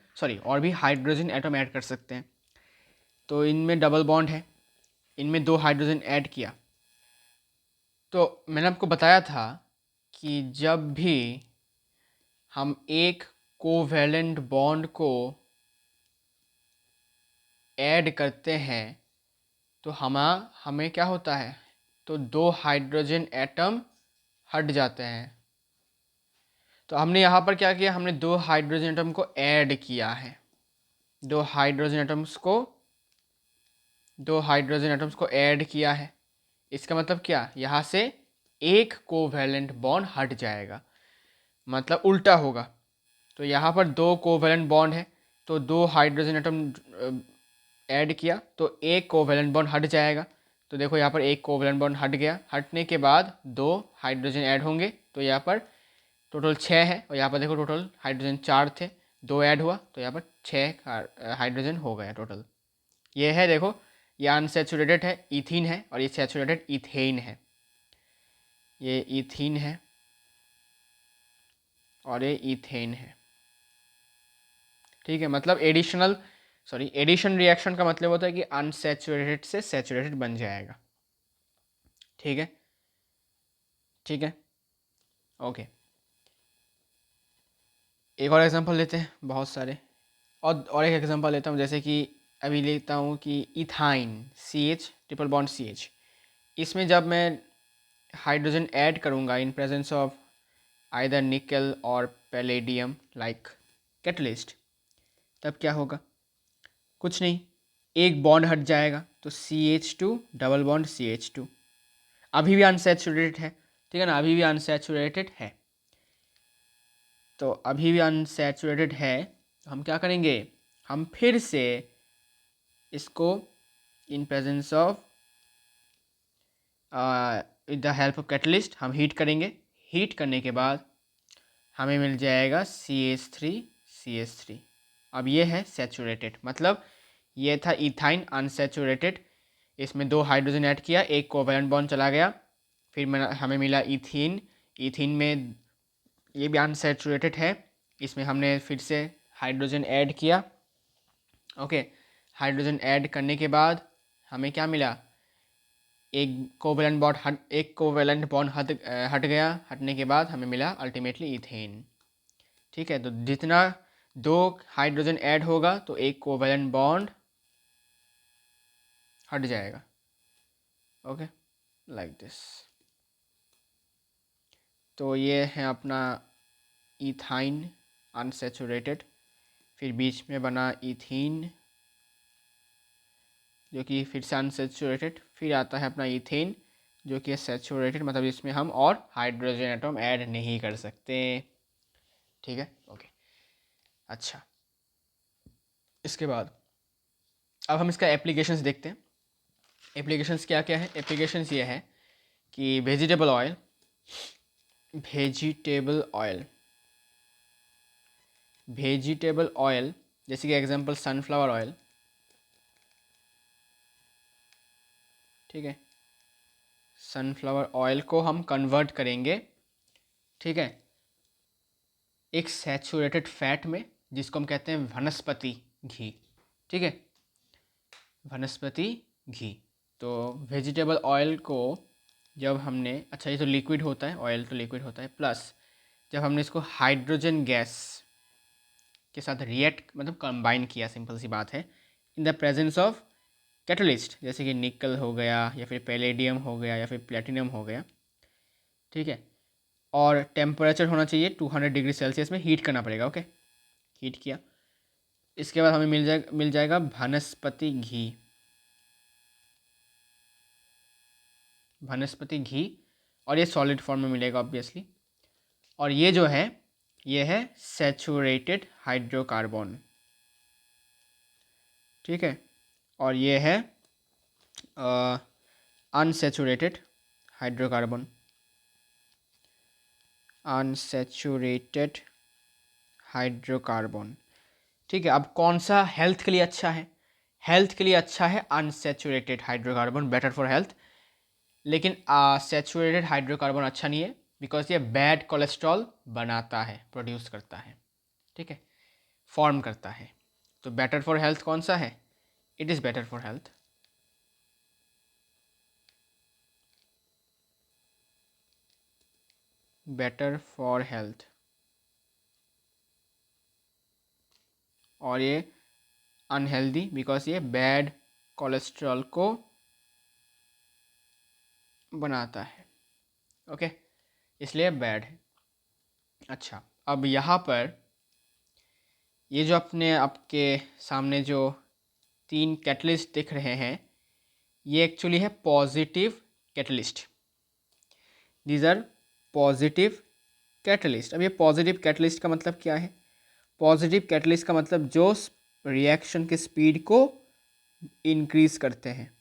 Speaker 1: और भी हाइड्रोजन एटम ऐड कर सकते हैं। तो इनमें डबल बॉन्ड है, इनमें 2 हाइड्रोजन ऐड किया। तो मैंने आपको बताया था कि जब भी हम एक कोवैलेंट बॉन्ड को ऐड करते हैं तो हमें क्या होता है, तो 2 हाइड्रोजन एटम हट जाते हैं। तो हमने यहाँ पर क्या किया, हमने 2 हाइड्रोजन एटम को ऐड किया है। 2 हाइड्रोजन एटम्स को 2 हाइड्रोजन एटम्स को ऐड किया है। इसका मतलब क्या, यहाँ से एक कोवैलेंट बॉन्ड हट जाएगा, मतलब उल्टा होगा। तो यहाँ पर 2 कोवैलेंट बॉन्ड है, तो 2 हाइड्रोजन एटम ऐड किया तो एक कोवैलेंट बॉन्ड हट जाएगा। तो देखो यहाँ पर एक कोवैलेंट बॉन्ड हट गया, हटने के बाद 2 हाइड्रोजन ऐड होंगे, तो यहाँ पर टोटल 6 है। और यहाँ पर देखो टोटल हाइड्रोजन 4 थे, 2 ऐड हुआ तो यहाँ पर 6 हाइड्रोजन हो गया टोटल। ये है, देखो ये अनसेचुरेटेड है, इथीन है, और ये सैचुरेटेड इथेन है। ये इथीन है और ये इथेन है, ठीक है। मतलब एडिशन रिएक्शन का मतलब होता है कि अनसैचुरेटेड से सैचुरेटेड बन जाएगा, ठीक है, ठीक है, ओके। एक और एग्जांपल लेते हैं, बहुत सारे, और एक एग्जांपल लेता हूँ। जैसे कि अभी लेता हूँ कि ethyne, CH triple bond CH, इसमें जब मैं हाइड्रोजन ऐड करूँगा इन प्रेजेंस ऑफ आइदर निकल और पैलेडियम लाइक कैटलिस्ट, तब क्या होगा, कुछ नहीं, एक बॉन्ड हट जाएगा तो CH2 डबल बॉन्ड CH2, अभी भी अनसैचुरेटेड है, ठीक है ना, अभी भी अनसैचुरेटेड है। तो अभी भी अनसैचुरेटेड है, तो हम क्या करेंगे, हम फिर से इसको in presence of with the help of catalyst हम हीट करेंगे। हीट करने के बाद हमें मिल जाएगा CH3। अब ये है सैचुरेटेड, मतलब ये था इथाइन अनसैचुरेटेड, इसमें 2 हाइड्रोजन ऐड किया, एक कोवैलेंट बॉन्ड चला गया, फिर हमें मिला इथीन। इथीन में ये भी अनसैचुरेटेड है, इसमें हमने फिर से हाइड्रोजन ऐड किया, ओके। हाइड्रोजन ऐड करने के बाद हमें क्या मिला, एक कोवैलेंट बॉन्ड हट गया, हटने के बाद हमें मिला अल्टीमेटली इथेन, ठीक है। तो जितना 2 हाइड्रोजन ऐड होगा तो एक कोवैलेंट बॉन्ड हट जाएगा, ओके, लाइक दिस। तो ये है अपना इथाइन अनसैचुरेटेड, फिर बीच में बना इथीन जो कि फिर से अनसैचुरेटेड, फिर आता है अपना इथेन जो कि सैचुरेटेड, मतलब इसमें हम और हाइड्रोजन एटम ऐड नहीं कर सकते, ठीक है, ओके। अच्छा, इसके बाद अब हम इसका एप्लीकेशंस देखते हैं। एप्लीकेशंस क्या क्या है, एप्लीकेशंस ये है कि वेजिटेबल ऑयल, वेजिटेबल ऑयल जैसे कि एग्जांपल सनफ्लावर ऑयल, ठीक है, सनफ्लावर ऑयल को हम कन्वर्ट करेंगे, ठीक है, एक सैचुरेटेड फैट में, जिसको हम कहते हैं वनस्पति घी। ठीक है, वनस्पति घी। तो वेजिटेबल ऑयल को जब हमने, अच्छा ये तो लिक्विड होता है, ऑयल तो लिक्विड होता है, प्लस जब हमने इसको हाइड्रोजन गैस के साथ रिएक्ट मतलब कंबाइन किया, सिंपल सी बात है, इन द प्रेजेंस ऑफ कैटलिस्ट, जैसे कि निकल हो गया या फिर पैलेडियम हो गया या फिर प्लेटिनम हो गया। ठीक है, और टेम्परेचर होना चाहिए 200 डिग्री सेल्सियस में, हीट करना पड़ेगा। ओके, हीट किया, इसके बाद हमें मिल जाएगा वनस्पति घी। वनस्पति घी, और ये सॉलिड फॉर्म में मिलेगा ऑब्वियसली। और ये जो है, ये है सैचुरेटेड हाइड्रोकार्बन। ठीक है, और ये है अनसैचुरेटेड हाइड्रोकार्बन। Unsaturated hydrocarbon. ठीक है, अब कौन सा हेल्थ के लिए अच्छा है? हेल्थ के लिए अच्छा है unsaturated hydrocarbon, better for health. लेकिन सैचुरेटेड हाइड्रोकार्बन अच्छा नहीं है, बिकॉज ये बैड कोलेस्ट्रॉल बनाता है, प्रोड्यूस करता है। ठीक है, फॉर्म करता है। तो बेटर फॉर हेल्थ कौन सा है? It is better for health. Better for health. और ये अनहेल्दी, बिकॉज ये बैड कोलेस्ट्रॉल को बनाता है। ओके, इसलिए बैड है। अच्छा, अब यहाँ पर ये जो अपने आपके सामने जो 3 कैटलिस्ट दिख रहे हैं, ये एक्चुअली है positive catalyst. These are positive catalyst. अब ये पॉजिटिव कैटलिस्ट का मतलब क्या है? पॉजिटिव कैटलिस्ट का मतलब जो रिएक्शन के स्पीड को इंक्रीज करते हैं।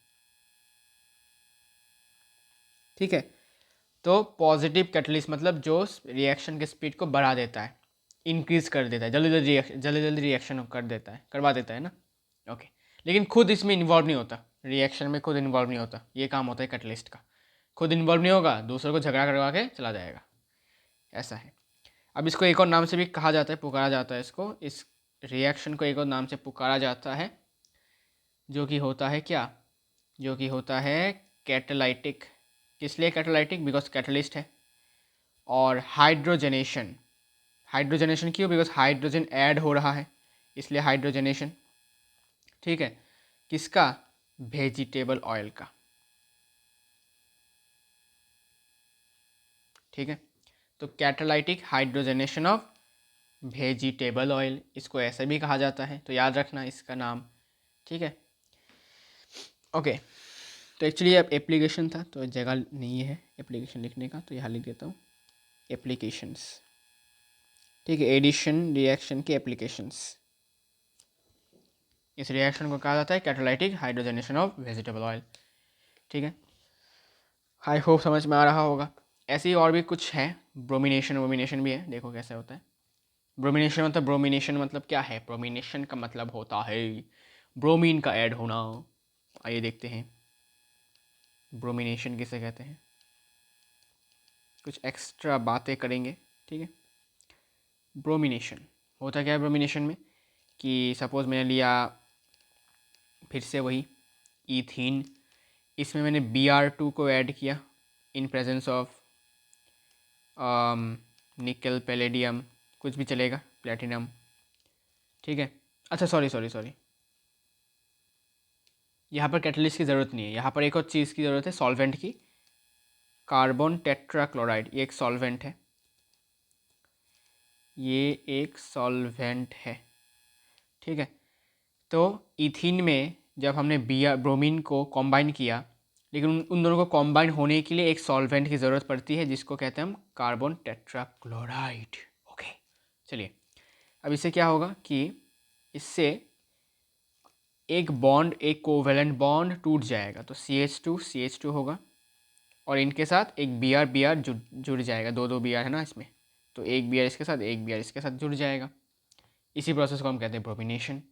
Speaker 1: ठीक है, तो पॉजिटिव कैटलिस्ट मतलब जो रिएक्शन के स्पीड को बढ़ा देता है, इंक्रीज कर देता है, जल्दी जल्दी रिएक्शन कर देता है, करवा देता है ना। ओके, लेकिन खुद इसमें इन्वॉल्व नहीं होता, रिएक्शन में खुद इन्वॉल्व नहीं होता। ये काम होता है कैटलिस्ट का, खुद इन्वॉल्व नहीं होगा, दूसरों को झगड़ा करवा के चला जाएगा, ऐसा है। अब इसको एक और नाम से भी कहा जाता है, पुकारा जाता है इसको, इस रिएक्शन को एक और नाम से पुकारा जाता है, जो कि होता है क्या? जो कि होता है कैटालाइटिक। किस लिए कैटालाइटिक? बिकॉज कैटलिस्ट है। और हाइड्रोजनेशन। हाइड्रोजनेशन क्यों? बिकॉज हाइड्रोजन ऐड हो रहा है, इसलिए हाइड्रोजनेशन। ठीक है, किसका? वेजिटेबल ऑयल का। ठीक है, तो catalytic hydrogenation of vegetable oil, इसको ऐसे भी कहा जाता है, तो याद रखना इसका नाम। ठीक है, ओके। तो एक्चुअली अब एप्लीकेशन था, तो जगह नहीं है एप्लीकेशन लिखने का, तो यहाँ लिख देता हूँ एप्लीकेशंस। ठीक है, एडिशन रिएक्शन के एप्लीकेशंस। इस रिएक्शन को कहा जाता है catalytic hydrogenation of vegetable oil. ठीक है, आई होप समझ में आ रहा होगा। ऐसे ही और भी कुछ है, ब्रोमिनेशन वोमिनेशन भी है, देखो कैसे होता है। ब्रोमिनेशन मतलब क्या है? ब्रोमिनेशन का मतलब होता है ब्रोमीन का ऐड होना। आइए देखते हैं ब्रोमिनेशन किसे कहते हैं, कुछ एक्स्ट्रा बातें करेंगे। ठीक है, ब्रोमिनेशन होता क्या है? ब्रोमिनेशन में कि सपोज़ मैंने लिया फिर से वही ईथीन, इसमें मैंने Br2 को ऐड किया इन प्रेजेंस ऑफ निकल, पैलेडियम, कुछ भी चलेगा, प्लेटिनम। ठीक है, अच्छा सॉरी, यहाँ पर कैटलिस्ट की ज़रूरत नहीं है, यहाँ पर एक और चीज़ की ज़रूरत है, सॉल्वेंट की। कार्बन टेट्राक्लोराइड, ये एक सॉल्वेंट है, ये एक सॉल्वेंट है। ठीक है, तो इथीन में जब हमने ब्रोमीन को कॉम्बाइन किया, लेकिन उन दोनों को कॉम्बाइन होने के लिए एक सॉल्वेंट की ज़रूरत पड़ती है, जिसको कहते हैं हम कार्बन टेट्राक्लोराइड। ओके, चलिए अब इससे क्या होगा कि इससे एक बॉन्ड, एक कोवेलेंट बॉन्ड टूट जाएगा, तो CH2 होगा, और इनके साथ एक Br जुड़ जाएगा, दो Br है ना इसमें, तो एक Br इसके साथ, एक Br इसके साथ जुड़ जाएगा। इसी प्रोसेस को हम कहते हैं ब्रोमिनेशन।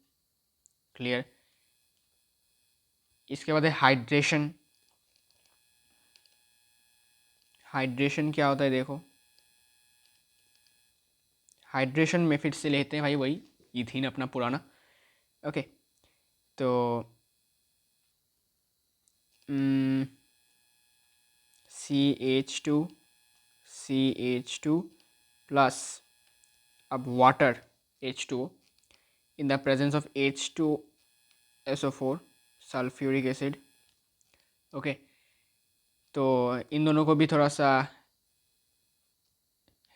Speaker 1: क्लियर? इसके बाद है हाइड्रेशन। हाइड्रेशन क्या होता है? देखो, हाइड्रेशन में फिर से लेते हैं भाई वही इथीन अपना पुराना। ओके, तो CH2 CH2 प्लस अब water H2O in the presence of H2SO4 sulphuric acid. Okay, तो इन दोनों को भी थोड़ा सा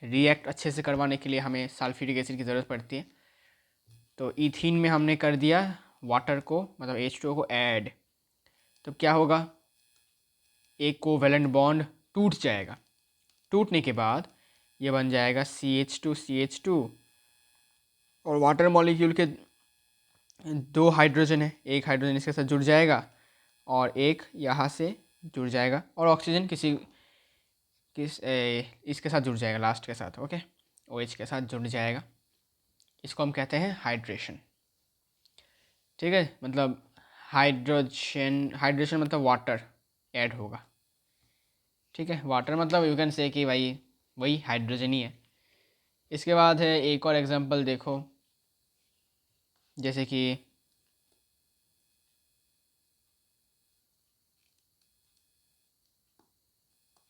Speaker 1: रिएक्ट अच्छे से करवाने के लिए हमें सल्फ्यूरिक एसिड की ज़रूरत पड़ती है। तो इथीन में हमने कर दिया वाटर को, मतलब H2O को ऐड, तो क्या होगा, एक कोवैलेंट बॉन्ड टूट जाएगा। टूटने के बाद ये बन जाएगा CH2 और वाटर मॉलिक्यूल के दो हाइड्रोजन है, एक हाइड्रोजन इसके साथ जुड़ जाएगा और एक यहाँ से जुड़ जाएगा और ऑक्सीजन इसके साथ जुड़ जाएगा लास्ट के साथ। ओके, OH के साथ जुड़ जाएगा। इसको हम कहते हैं हाइड्रेशन। ठीक है, मतलब हाइड्रेशन मतलब वाटर ऐड होगा। ठीक है, वाटर मतलब यू कैन से कि भाई वही हाइड्रोजन ही है। इसके बाद है एक और एग्जांपल देखो, जैसे कि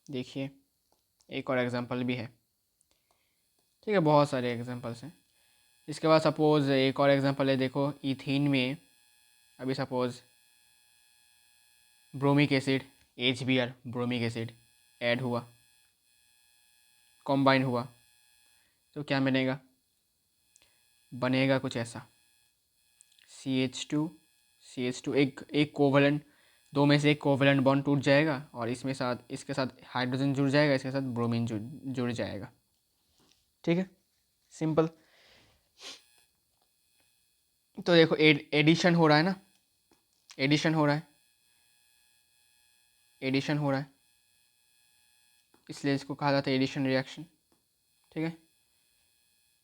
Speaker 1: देखिए एक और एग्जांपल भी है। ठीक है, बहुत सारे एग्जांपल्स हैं। इसके बाद सपोज़ एक और एग्जांपल है, देखो इथीन में अभी suppose bromic acid HBr bromic acid add हुआ, कॉम्बाइन हुआ, तो क्या बनेगा, बनेगा कुछ ऐसा CH2 एक कोवलेंट, दो में से एक कोवलेंट बॉन्ड टूट जाएगा और इसके साथ हाइड्रोजन जुड़ जाएगा, इसके साथ ब्रोमीन जुड़ जाएगा। ठीक है, सिंपल। तो देखो एडिशन हो रहा है ना, एडिशन हो रहा है, एडिशन हो रहा है, इसलिए इसको कहा जाता है एडिशन रिएक्शन। ठीक है,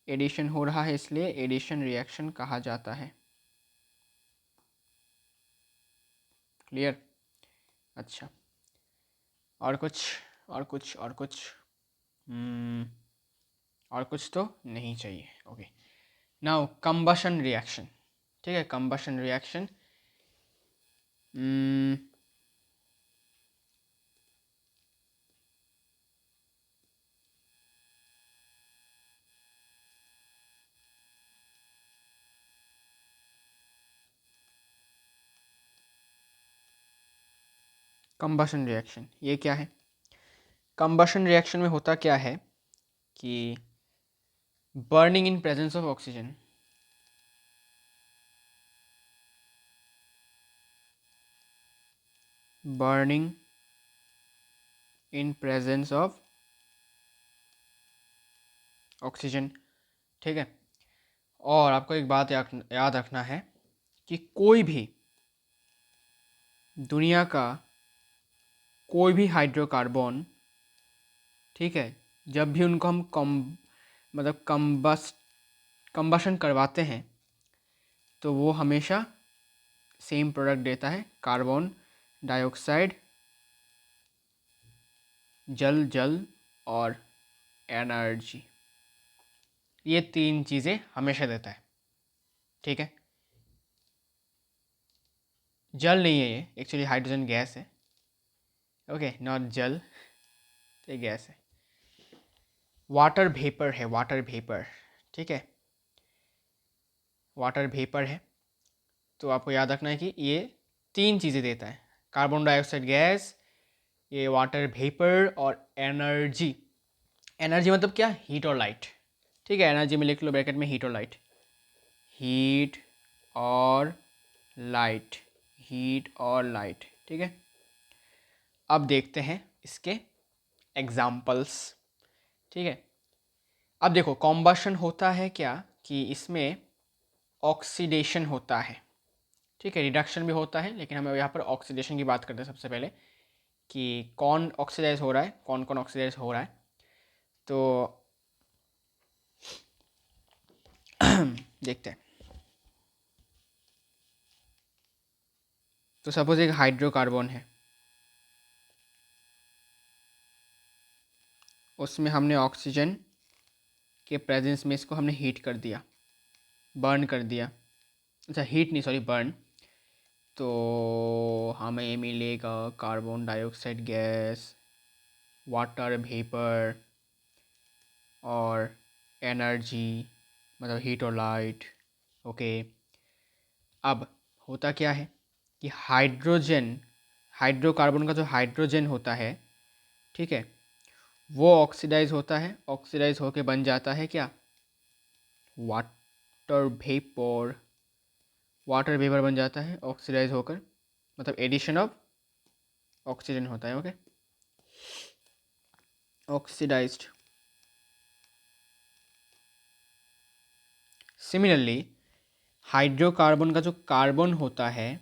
Speaker 1: एडिशन हो रहा है इसलिए एडिशन रिएक्शन कहा जाता है। क्लियर? अच्छा, और कुछ और कुछ और कुछ और कुछ तो नहीं चाहिए। Okay, now combustion reaction. ठीक है, कंबशन रिएक्शन, कंबशन रिएक्शन ये क्या है? कंबशन रिएक्शन में होता क्या है कि burning in presence of oxygen, burning in presence of oxygen. ठीक है, और आपको एक बात याद रखना है कि कोई भी दुनिया का कोई भी हाइड्रोकार्बन, ठीक है, जब भी उनको हम मतलब कंबशन करवाते हैं तो वो हमेशा सेम प्रोडक्ट देता है, कार्बन डाइऑक्साइड, जल और एनर्जी। ये तीन चीज़ें हमेशा देता है। ठीक है, जल नहीं है ये, एक्चुअली हाइड्रोजन गैस है। ओके, नॉट जल, ये गैस है, वाटर वेपर है, वाटर वेपर। ठीक है, वाटर वेपर है, तो आपको याद रखना है कि ये तीन चीज़ें देता है, कार्बन डाइऑक्साइड गैस, ये वाटर वेपर और एनर्जी। एनर्जी मतलब क्या, हीट और लाइट। ठीक है, एनर्जी में लिख लो ब्रैकेट में हीट और लाइट, हीट और लाइट, हीट और लाइट। ठीक है, अब देखते हैं इसके एग्जाम्पल्स। ठीक है, अब देखो कॉम्बशन होता है क्या कि इसमें ऑक्सीडेशन होता है। ठीक है, रिडक्शन भी होता है, लेकिन हम यहाँ पर ऑक्सीडेशन की बात करते हैं सबसे पहले कि कौन ऑक्सीडाइज हो रहा है, कौन कौन ऑक्सीडाइज हो रहा है। तो देखते हैं। तो सपोज एक हाइड्रोकार्बन है, उसमें हमने ऑक्सीजन के प्रेजेंस में इसको हमने हीट कर दिया, बर्न कर दिया, अच्छा हीट नहीं सॉरी बर्न, तो हमें मिलेगा carbon dioxide gas, water vapour और एनर्जी मतलब हीट और लाइट। ओके, अब होता क्या है कि हाइड्रोकार्बन का जो हाइड्रोजन होता है, ठीक है, वो ऑक्सीडाइज होता है, ऑक्सीडाइज होके बन जाता है क्या, वाटर वेपर, वाटर वेपर बन जाता है ऑक्सीडाइज होकर, मतलब एडिशन ऑफ ऑक्सीजन होता है। Okay, oxidised. सिमिलरली हाइड्रोकार्बन का जो कार्बन होता है,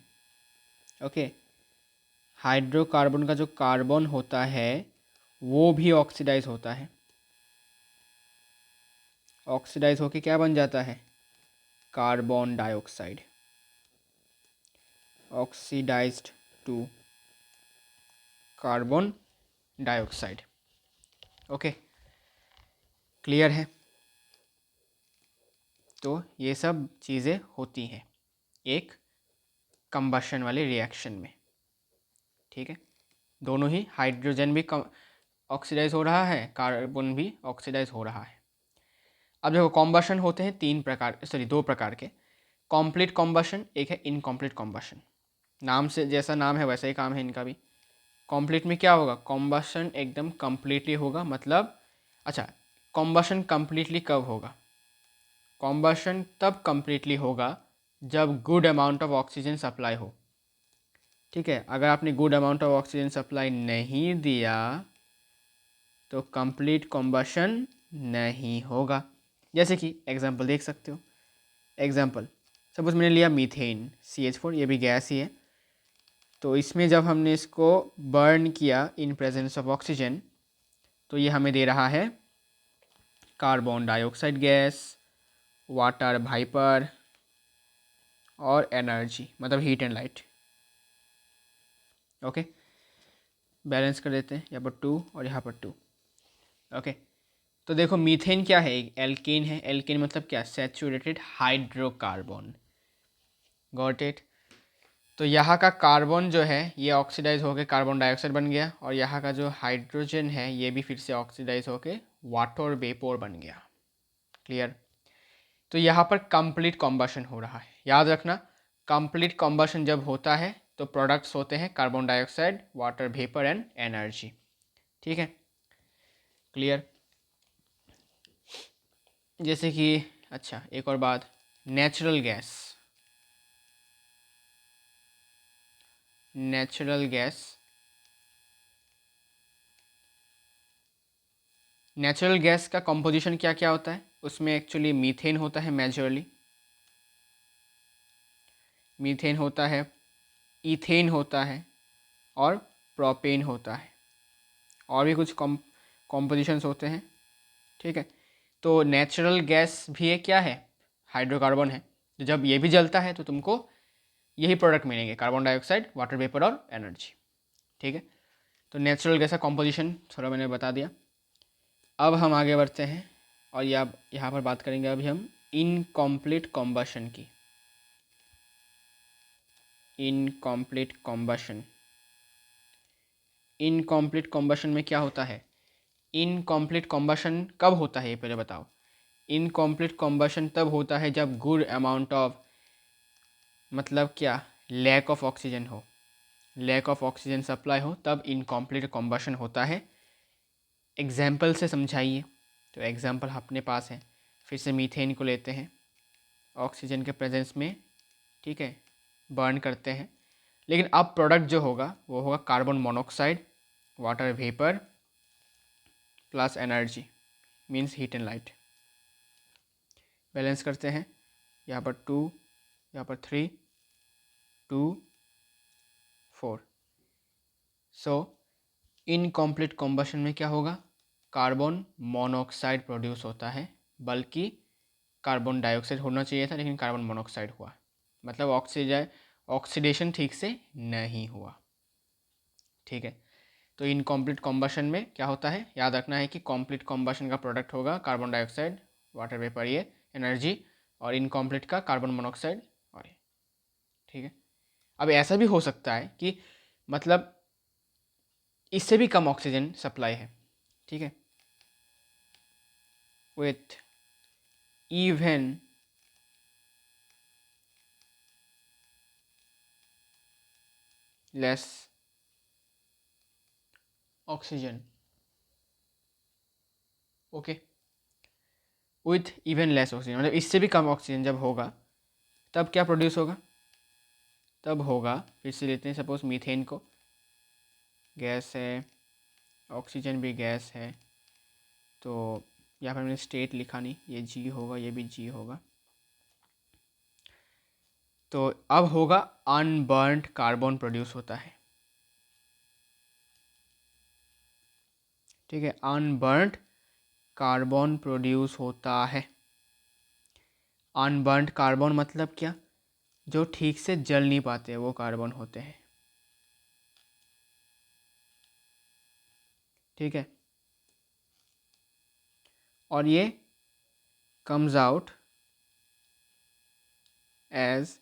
Speaker 1: ओके, हाइड्रोकार्बन का जो कार्बन होता है वो भी ऑक्सीडाइज होता है, ऑक्सीडाइज होके क्या बन जाता है, carbon dioxide, oxidised to carbon dioxide. Okay, clear है। तो ये सब चीज़ें होती हैं एक कंबशन वाले रिएक्शन में, ठीक है। दोनों ही, हाइड्रोजन भी ऑक्सीडाइज हो रहा है, कार्बन भी ऑक्सीडाइज हो रहा है। अब देखो कॉम्बशन होते हैं दो प्रकार के, कॉम्प्लीट कॉम्बशन, एक है इनकॉम्प्लीट कॉम्बशन। नाम से जैसा नाम है वैसा ही काम है इनका भी। कॉम्प्लीट में क्या होगा, कॉम्बशन एकदम कम्प्लीटली होगा, मतलब अच्छा, कॉम्बशन कम्प्लीटली कब होगा, कॉम्बशन तब कम्प्लीटली होगा जब good amount of oxygen supply हो, ठीक है। अगर आपने good amount of oxygen supply नहीं दिया तो कंप्लीट कॉम्बशन नहीं होगा। जैसे कि एग्जांपल देख सकते हो, एग्जांपल सपोज मैंने लिया मीथेन CH4, ये भी गैस ही है। तो इसमें जब हमने इसको बर्न किया इन प्रेजेंस ऑफ ऑक्सीजन तो ये हमें दे रहा है carbon dioxide gas, water vapour और एनर्जी मतलब heat and light. Okay, balance कर देते हैं, यहाँ पर 2 और यहाँ पर 2। ओके, तो देखो मीथेन क्या है, एक एल्केन है। एल्केन मतलब क्या, सैचुरेटेड हाइड्रोकार्बन। Got it. तो यहाँ का कार्बन जो है ये ऑक्सीडाइज होकर कार्बन डाइऑक्साइड बन गया, और यहाँ का जो हाइड्रोजन है ये भी फिर से ऑक्सीडाइज होकर वाटर वेपोर बन गया। क्लियर। तो यहाँ पर कंप्लीट कॉम्बशन हो रहा है। याद रखना, कंप्लीट कॉम्बशन जब होता है तो प्रोडक्ट्स होते हैं carbon dioxide, water vapour and energy. ठीक है, क्लियर। जैसे कि अच्छा एक और बात, natural gas, natural gas, natural gas का कंपोजिशन क्या क्या होता है, उसमें एक्चुअली मीथेन होता है मेजरली, मीथेन होता है, इथेन होता है और प्रोपेन होता है, और भी कुछ कॉम्पोजिशंस होते हैं। ठीक है, तो नेचुरल गैस भी एक क्या है, हाइड्रोकार्बन है। तो जब ये भी जलता है तो तुमको यही प्रोडक्ट मिलेंगे, कार्बन डाइऑक्साइड, वाटर वेपर और एनर्जी। ठीक है, तो नेचुरल गैस का कॉम्पोजिशन थोड़ा मैंने बता दिया। अब हम आगे बढ़ते हैं और यहाँ पर बात करेंगे अभी हम इनकम्प्लीट कॉम्बशन की। इनकम्प्लीट कॉम्बशन, इनकम्प्लीट कॉम्बशन में क्या होता है, इनकम्प्लीट कॉम्बशन कब होता है ये पहले बताओ। इनकम्प्लीट कॉम्बशन तब होता है जब गुड अमाउंट ऑफ, मतलब क्या, लैक ऑफ ऑक्सीजन हो, लैक ऑफ ऑक्सीजन सप्लाई हो, तब इनकम्प्लीट कॉम्बशन होता है। एग्जाम्पल से समझाइए, तो एग्जाम्पल अपने पास है, फिर से मीथेन को लेते हैं, ऑक्सीजन के प्रेजेंस में, ठीक है, बर्न करते हैं, लेकिन अब प्रोडक्ट जो होगा वो होगा carbon monoxide, water vapour plus energy means heat and light. Balance करते हैं, यहाँ पर 2, यहाँ पर 3, 2, 4। सो इनकम्प्लीट कॉम्बशन में क्या होगा, कार्बन मोनोऑक्साइड प्रोड्यूस होता है, बल्कि कार्बन डाइऑक्साइड होना चाहिए था लेकिन कार्बन मोनोऑक्साइड हुआ, मतलब ऑक्सीडेशन ठीक से नहीं हुआ। ठीक है, तो इनकम्प्लीट कॉम्बशन में क्या होता है, याद रखना है कि कम्प्लीट कॉम्बशन का प्रोडक्ट होगा कार्बन डाइऑक्साइड, वाटर वेपर ये एनर्जी, और इनकम्प्लीट का कार्बन मोनोऑक्साइड और ये, ठीक है। अब ऐसा भी हो सकता है कि मतलब इससे भी कम ऑक्सीजन सप्लाई है, ठीक है, with even less oxygen, okay, with even less oxygen, मतलब इससे भी कम ऑक्सीजन जब होगा तब क्या प्रोड्यूस होगा, तब होगा, फिर से लेते हैं सपोज मीथेन को, गैस है, ऑक्सीजन भी गैस है, तो यहाँ पर मैंने स्टेट लिखा नहीं, ये जी होगा, ये भी जी होगा, तो अब होगा अनबर्न्ड कार्बन प्रोड्यूस होता है, ठीक है, अनबर्न्ड कार्बन प्रोड्यूस होता है। अनबर्न्ड कार्बन मतलब क्या, जो ठीक से जल नहीं पाते वो कार्बन होते हैं, ठीक है, और ये कम्स आउट एज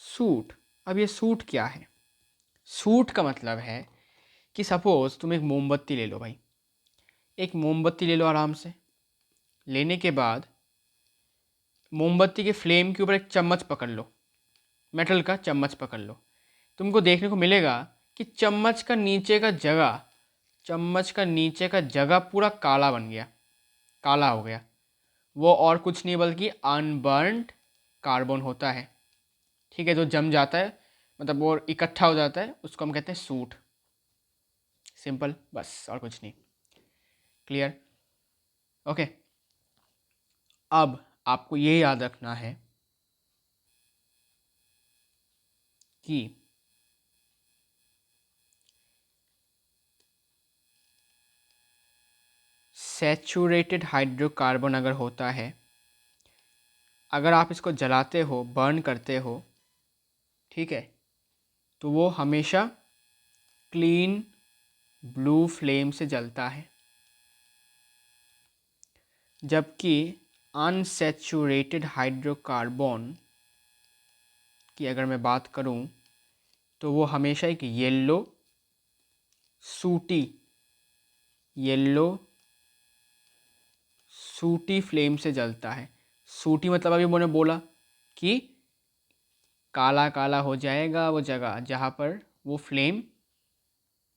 Speaker 1: सूट। अब ये सूट क्या है, सूट का मतलब है कि सपोज तुम एक मोमबत्ती ले लो भाई, एक मोमबत्ती ले लो आराम से, लेने के बाद मोमबत्ती के फ्लेम के ऊपर एक चम्मच पकड़ लो, मेटल का चम्मच पकड़ लो, तुमको देखने को मिलेगा कि चम्मच का नीचे का जगह पूरा काला बन गया, काला हो गया, वो और कुछ नहीं बल्कि अनबर्न्ड कार्बन होता है, ठीक है, जो जम जाता है, मतलब वो इकट्ठा हो जाता है, उसको हम कहते हैं सूट, सिंपल, बस और कुछ नहीं, क्लियर, ओके। अब आपको ये याद रखना है कि सैचुरेटेड हाइड्रोकार्बन अगर होता है, अगर आप इसको जलाते हो, बर्न करते हो, ठीक है, तो वो हमेशा क्लीन ब्लू फ्लेम से जलता है, जबकि अनसैचुरेटेड हाइड्रोकार्बन की अगर मैं बात करूं तो वो हमेशा एक सूटी येलो सूटी फ्लेम से जलता है। सूटी मतलब अभी मैंने बोला कि काला काला हो जाएगा वो जगह जहाँ पर वो फ्लेम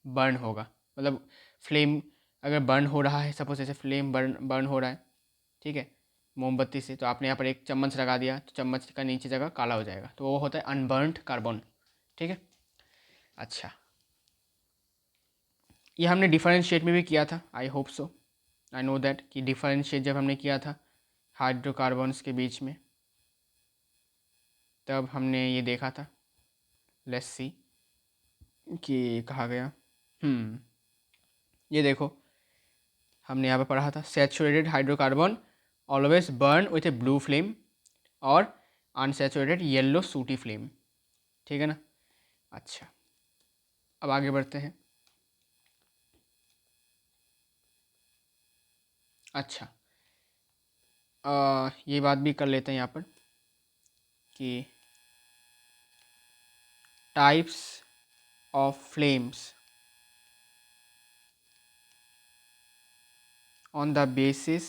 Speaker 1: बर्न होगा, मतलब फ्लेम अगर बर्न हो रहा है, सपोज ऐसे फ्लेम बर्न हो रहा है, ठीक है, मोमबत्ती से, तो आपने यहाँ पर एक चम्मच लगा दिया तो चम्मच का नीचे जगह काला हो जाएगा, तो वो होता है अनबर्न्ड कार्बन, ठीक है। अच्छा, ये हमने डिफरेंशिएट में भी किया था, I hope so, I know that, कि डिफरेंशिएट जब हमने किया था हाइड्रोकार्बन्स के बीच में, तब हमने ये देखा था, लेट्स सी कि कहा गया, ये देखो, हमने यहाँ पे पढ़ा था saturated hydrocarbon always burn with A blue flame और अनसैचुरेटेड येलो सूटी फ्लेम, ठीक है ना। अच्छा, अब आगे बढ़ते हैं। अच्छा, ये बात भी कर लेते हैं यहाँ पर कि types of flames on the basis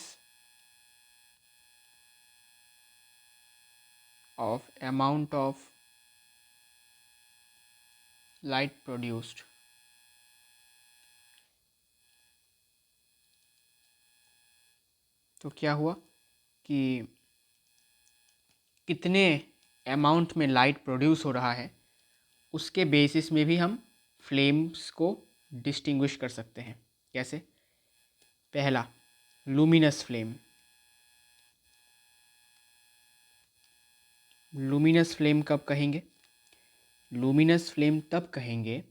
Speaker 1: of amount of light produced, तो क्या हुआ कि कितने अमाउंट में लाइट प्रोड्यूस हो रहा है उसके बेसिस में भी हम फ्लेम्स को डिस्टिंग्विश कर सकते हैं। कैसे, पहला लूमिनस फ्लेम, लूमिनस फ्लेम कब कहेंगे, लूमिनस फ्लेम तब कहेंगे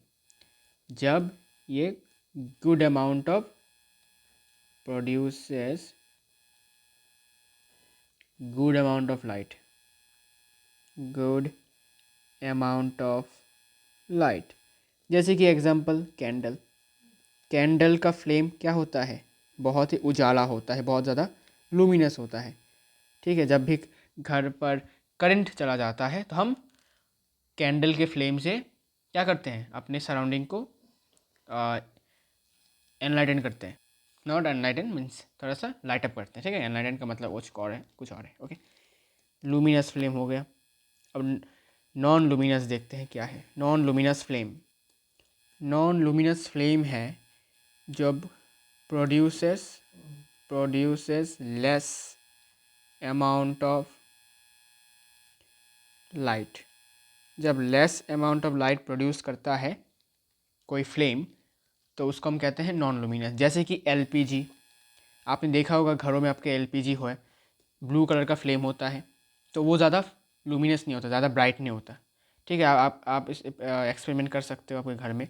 Speaker 1: जब ये good amount of produces good amount of light, good amount of light, जैसे कि एग्जांपल कैंडल, कैंडल का फ्लेम क्या होता है, बहुत ही उजाला होता है, बहुत ज़्यादा लूमिनस होता है। ठीक है, जब भी घर पर करंट चला जाता है तो हम कैंडल के फ्लेम से क्या करते हैं, अपने सराउंडिंग को एनलाइटन करते हैं। नॉट एनलाइटन मीन्स थोड़ा सा लाइट अप करते हैं। ठीक है, एनलाइटन का मतलब कुछ और है। ओके, लूमिनस फ्लेम हो गया। अब नॉन लूमिनस देखते हैं क्या है। नॉन लूमिनस फ्लेम है जब produces less amount of light. जब less amount of light produce करता है कोई फ्लेम तो उसको हम कहते हैं नॉन लूमिनस। जैसे कि एलपीजी, आपने देखा होगा घरों में आपके एलपीजी हो है, ब्लू कलर का फ्लेम होता है, तो वो ज़्यादा लूमिनस नहीं होता, ज़्यादा ब्राइट नहीं होता। ठीक है, आप इस एक्सपेरिमेंट कर सकते हो अपने घर में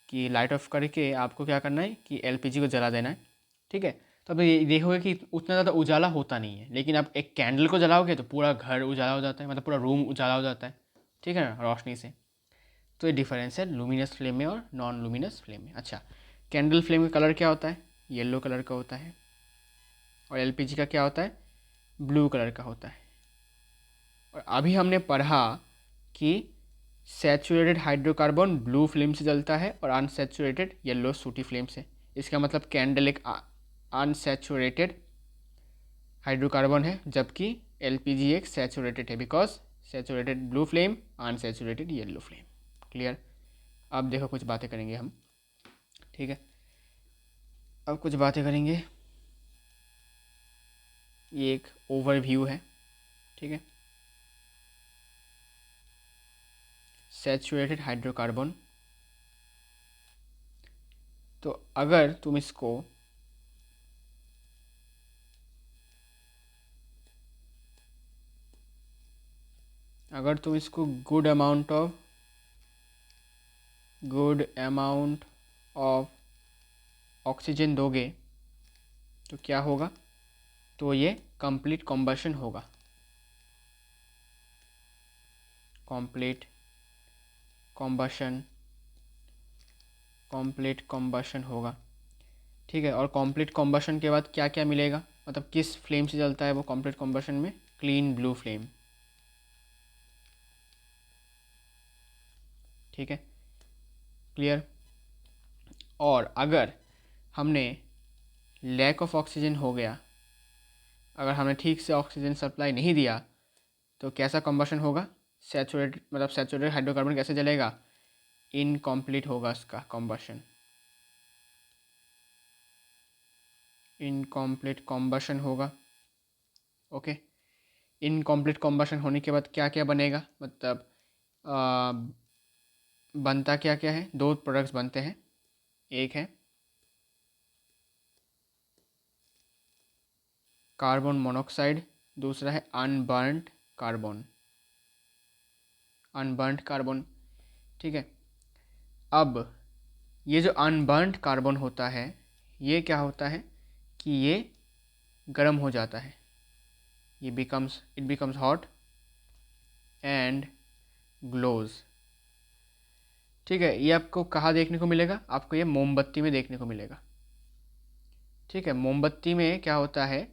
Speaker 1: कि लाइट ऑफ करके आपको क्या करना है कि एलपीजी को जला देना है। ठीक है, तो अब ये देखोगे कि उतना ज़्यादा उजाला होता नहीं है, लेकिन आप एक कैंडल को जलाओगे तो पूरा घर उजाला हो जाता है, मतलब पूरा रूम उजाला हो जाता है। ठीक है ना, रोशनी से। तो ये डिफरेंस है लूमिनस फ्लेम में और नॉन लूमिनस फ्लेम में। अच्छा, कैंडल फ्लेम का कलर क्या होता है, येलो कलर का होता है, और एलपीजी का क्या होता है, ब्लू कलर का होता है। और अभी हमने पढ़ा कि सैचुरेटेड हाइड्रोकार्बन ब्लू फ्लेम से जलता है और अनसैचुरेटेड येलो सूटी फ्लेम से। इसका मतलब कैंडल एक अनसैचुरेटेड हाइड्रोकार्बन है, जबकि एलपीजी एक सैचुरेटेड है, because saturated blue flame, unsaturated yellow flame. Clear. अब देखो कुछ बातें करेंगे हम। ठीक है, अब कुछ बातें करेंगे। ये एक ओवरव्यू है। ठीक है, सैचुरेटेड हाइड्रोकार्बन। तो अगर तुम इसको गुड अमाउंट ऑफ ऑक्सीजन दोगे तो क्या होगा, तो ये कंप्लीट कॉम्बशन होगा। कंप्लीट कॉम्बशन होगा। ठीक है, और कंप्लीट कॉम्बशन के बाद क्या क्या मिलेगा, मतलब किस फ्लेम से जलता है वो कंप्लीट कॉम्बशन में, क्लीन ब्लू फ्लेम। ठीक है, क्लियर। और अगर हमने लैक ऑफ ऑक्सीजन हो गया, अगर हमने ठीक से ऑक्सीजन सप्लाई नहीं दिया तो कैसा कॉम्बशन होगा, सैचुरेटेड हाइड्रोकार्बन कैसे जलेगा, इनकम्प्लीट होगा उसका कॉम्बशन। इनकम्प्लीट कॉम्बशन होगा। ओके, इनकम्प्लीट कॉम्बशन होने के बाद क्या क्या बनेगा, मतलब बनता क्या क्या है, दो प्रोडक्ट्स बनते हैं। एक है कार्बन मोनोऑक्साइड, दूसरा है अनबर्न्ड कार्बन। ठीक है, अब ये जो अनबर्न्ड कार्बन होता है, ये क्या होता है कि ये गर्म हो जाता है, it becomes hot and glows. ठीक है, ये आपको कहाँ देखने को मिलेगा, आपको ये मोमबत्ती में देखने को मिलेगा। ठीक है, मोमबत्ती में क्या होता है,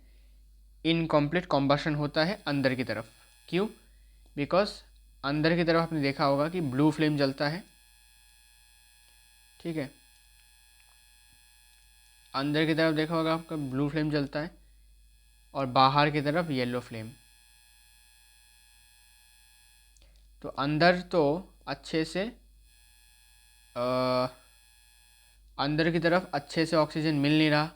Speaker 1: इनकम्प्लीट कॉम्बशन होता है अंदर की तरफ। क्यों, बिकॉज अंदर की तरफ आपने देखा होगा कि ब्लू फ्लेम जलता है। ठीक है, अंदर की तरफ देखा होगा आपका ब्लू फ्लेम जलता है, और बाहर की तरफ येलो फ्लेम। तो अंदर तो अच्छे से अंदर की तरफ अच्छे से ऑक्सीजन मिल नहीं रहा।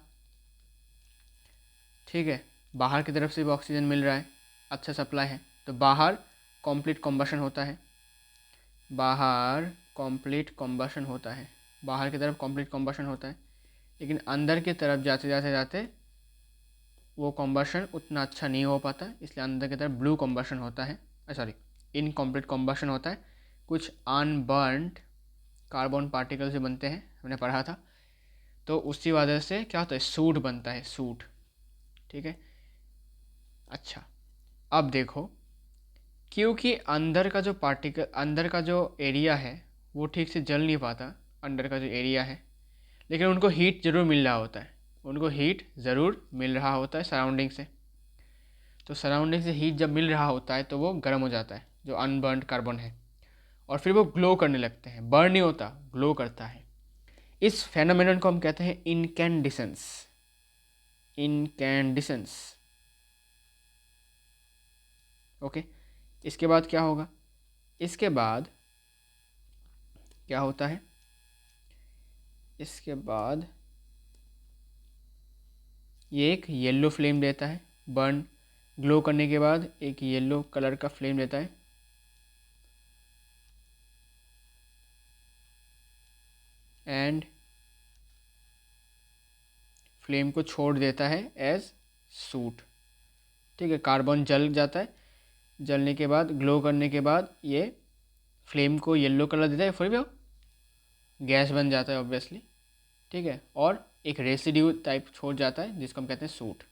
Speaker 1: ठीक है, बाहर की तरफ से भी ऑक्सीजन मिल रहा है, अच्छा सप्लाई है, तो बाहर कंप्लीट कॉम्बशन होता है। बाहर की तरफ कंप्लीट कॉम्बशन होता है, लेकिन अंदर की तरफ जाते वो कॉम्बशन उतना अच्छा नहीं हो पाता, इसलिए अंदर की तरफ ब्लू कॉम्बशन होता है, सॉरी इनकम्प्लीट कॉम्बशन होता है। कुछ अनबर्न्ड कार्बन पार्टिकल से बनते हैं, हमने पढ़ा था। तो उसी वजह से क्या होता है, सूट बनता है, सूट। ठीक है, अच्छा अब देखो, क्योंकि अंदर का जो एरिया है वो ठीक से जल नहीं पाता, अंदर का जो एरिया है, लेकिन उनको हीट ज़रूर मिल रहा होता है, सराउंडिंग से। तो सराउंडिंग से हीट जब मिल रहा होता है तो वो गर्म हो जाता है, जो अनबर्न्ड कार्बन है, और फिर वो ग्लो करने लगते हैं। बर्न नहीं होता, ग्लो करता है। इस फेनोमेनन को हम कहते हैं इनकैंडिसेंस। इनकैंडिसेंस। ओके। इसके बाद क्या होगा? इसके बाद क्या होता है? इसके बाद ये एक येलो फ्लेम देता है। बर्न ग्लो करने के बाद एक येलो कलर का फ्लेम देता है, एंड फ्लेम को छोड़ देता है एज सूट। ठीक है, कार्बन जल जाता है। जलने के बाद, ग्लो करने के बाद ये फ्लेम को येलो कलर देता है, फिर भी गैस बन जाता है ऑब्वियसली। ठीक है, और एक रेसिड्यू टाइप छोड़ जाता है जिसको हम कहते हैं सूट।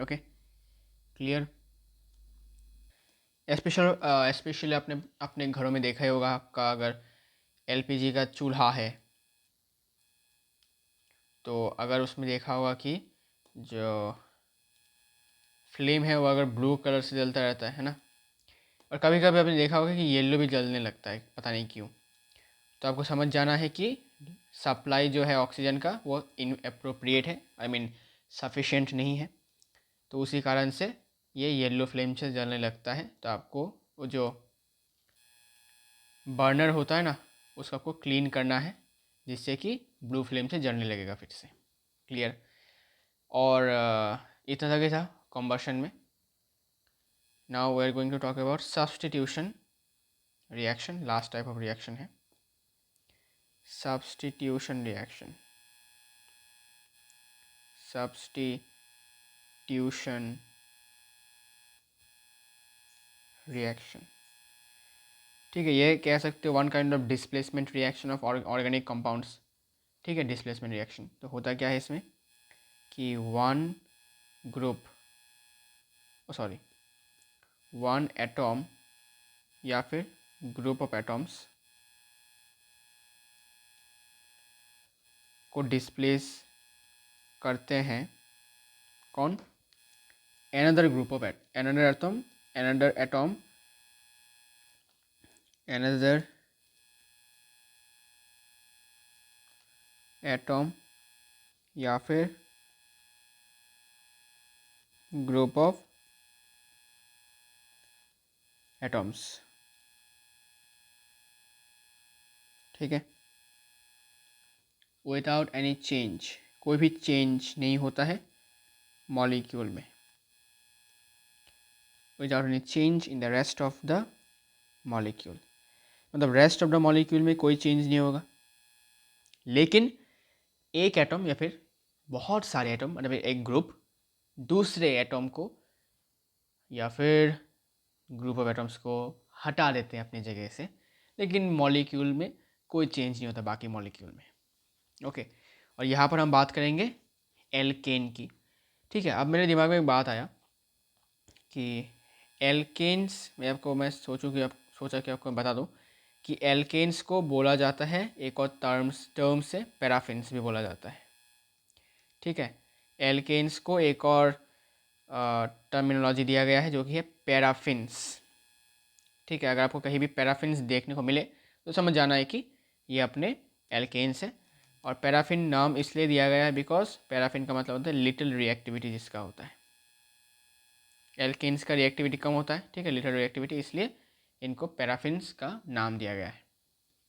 Speaker 1: Okay, clear. स्पेशली आपने अपने घरों में देखा ही होगा, आपका अगर एलपीजी का चूल्हा है तो अगर उसमें देखा होगा कि जो फ्लेम है वो अगर ब्लू कलर से जलता रहता है ना, और कभी कभी आपने देखा होगा कि येलो भी जलने लगता है, पता नहीं क्यों। तो आपको समझ जाना है कि सप्लाई जो है ऑक्सीजन का वो इनअप्रोप्रिएट है, आई मीन सफिशिएंट नहीं है। तो उसी कारण से ये येलो फ्लेम से जलने लगता है। तो आपको वो जो बर्नर होता है ना, उसको आपको क्लीन करना है, जिससे कि ब्लू फ्लेम से जलने लगेगा फिर से। क्लियर। और इतना तक ही था कॉम्बशन में। Now we are going to talk about substitution reaction. Last type of reaction है सब्स्टिट्यूशन रिएक्शन। सब्स्टिट्यूशन रिएक्शन, ठीक है, ये कह सकते हो one kind of displacement reaction of organic compounds. ठीक है, डिस्प्लेसमेंट रिएक्शन। तो होता क्या है इसमें कि one group, sorry, one atom या फिर ग्रुप ऑफ एटॉम्स को डिस्प्लेस करते हैं। कौन? Another group of another atom, another atom, another atom या फिर ग्रुप ऑफ एटॉम्स। ठीक है, विदाउट एनी चेंज, कोई भी चेंज नहीं होता है मॉलिक्यूल में, without any change in the rest of the molecule. मतलब रेस्ट ऑफ द मॉलिक्यूल में कोई चेंज नहीं होगा, लेकिन एक एटम या फिर बहुत सारे एटम, मतलब एक ग्रुप दूसरे एटम को या फिर ग्रुप ऑफ एटम्स को हटा देते हैं अपनी जगह से, लेकिन मॉलिक्यूल में कोई चेंज नहीं होता बाकी मॉलिक्यूल में। ओके, और यहाँ पर हम बात करेंगे एल्केन की। ठीक है, अब मेरे दिमाग में एक बात आया कि एल्केन्स में आपको मैं सोचा कि आपको बता दूं कि एल्केन्स को बोला जाता है एक और टर्म से पैराफिन्स भी बोला जाता है। ठीक है, एल्केन्स को एक और टर्मिनोलॉजी दिया गया है जो कि है पैराफिन्स। ठीक है, अगर आपको कहीं भी पैराफिन्स देखने को मिले तो समझ जाना है कि ये अपने एल्केन्स है। और पैराफिन नाम इसलिए दिया गया है बिकॉज पैराफिन का मतलब होता है लिटिल रिएक्टिविटी जिसका होता है। एल्केन्स का रिएक्टिविटी कम होता है, ठीक है, लिटिल रिएक्टिविटी, इसलिए इनको पैराफिन्स का नाम दिया गया है।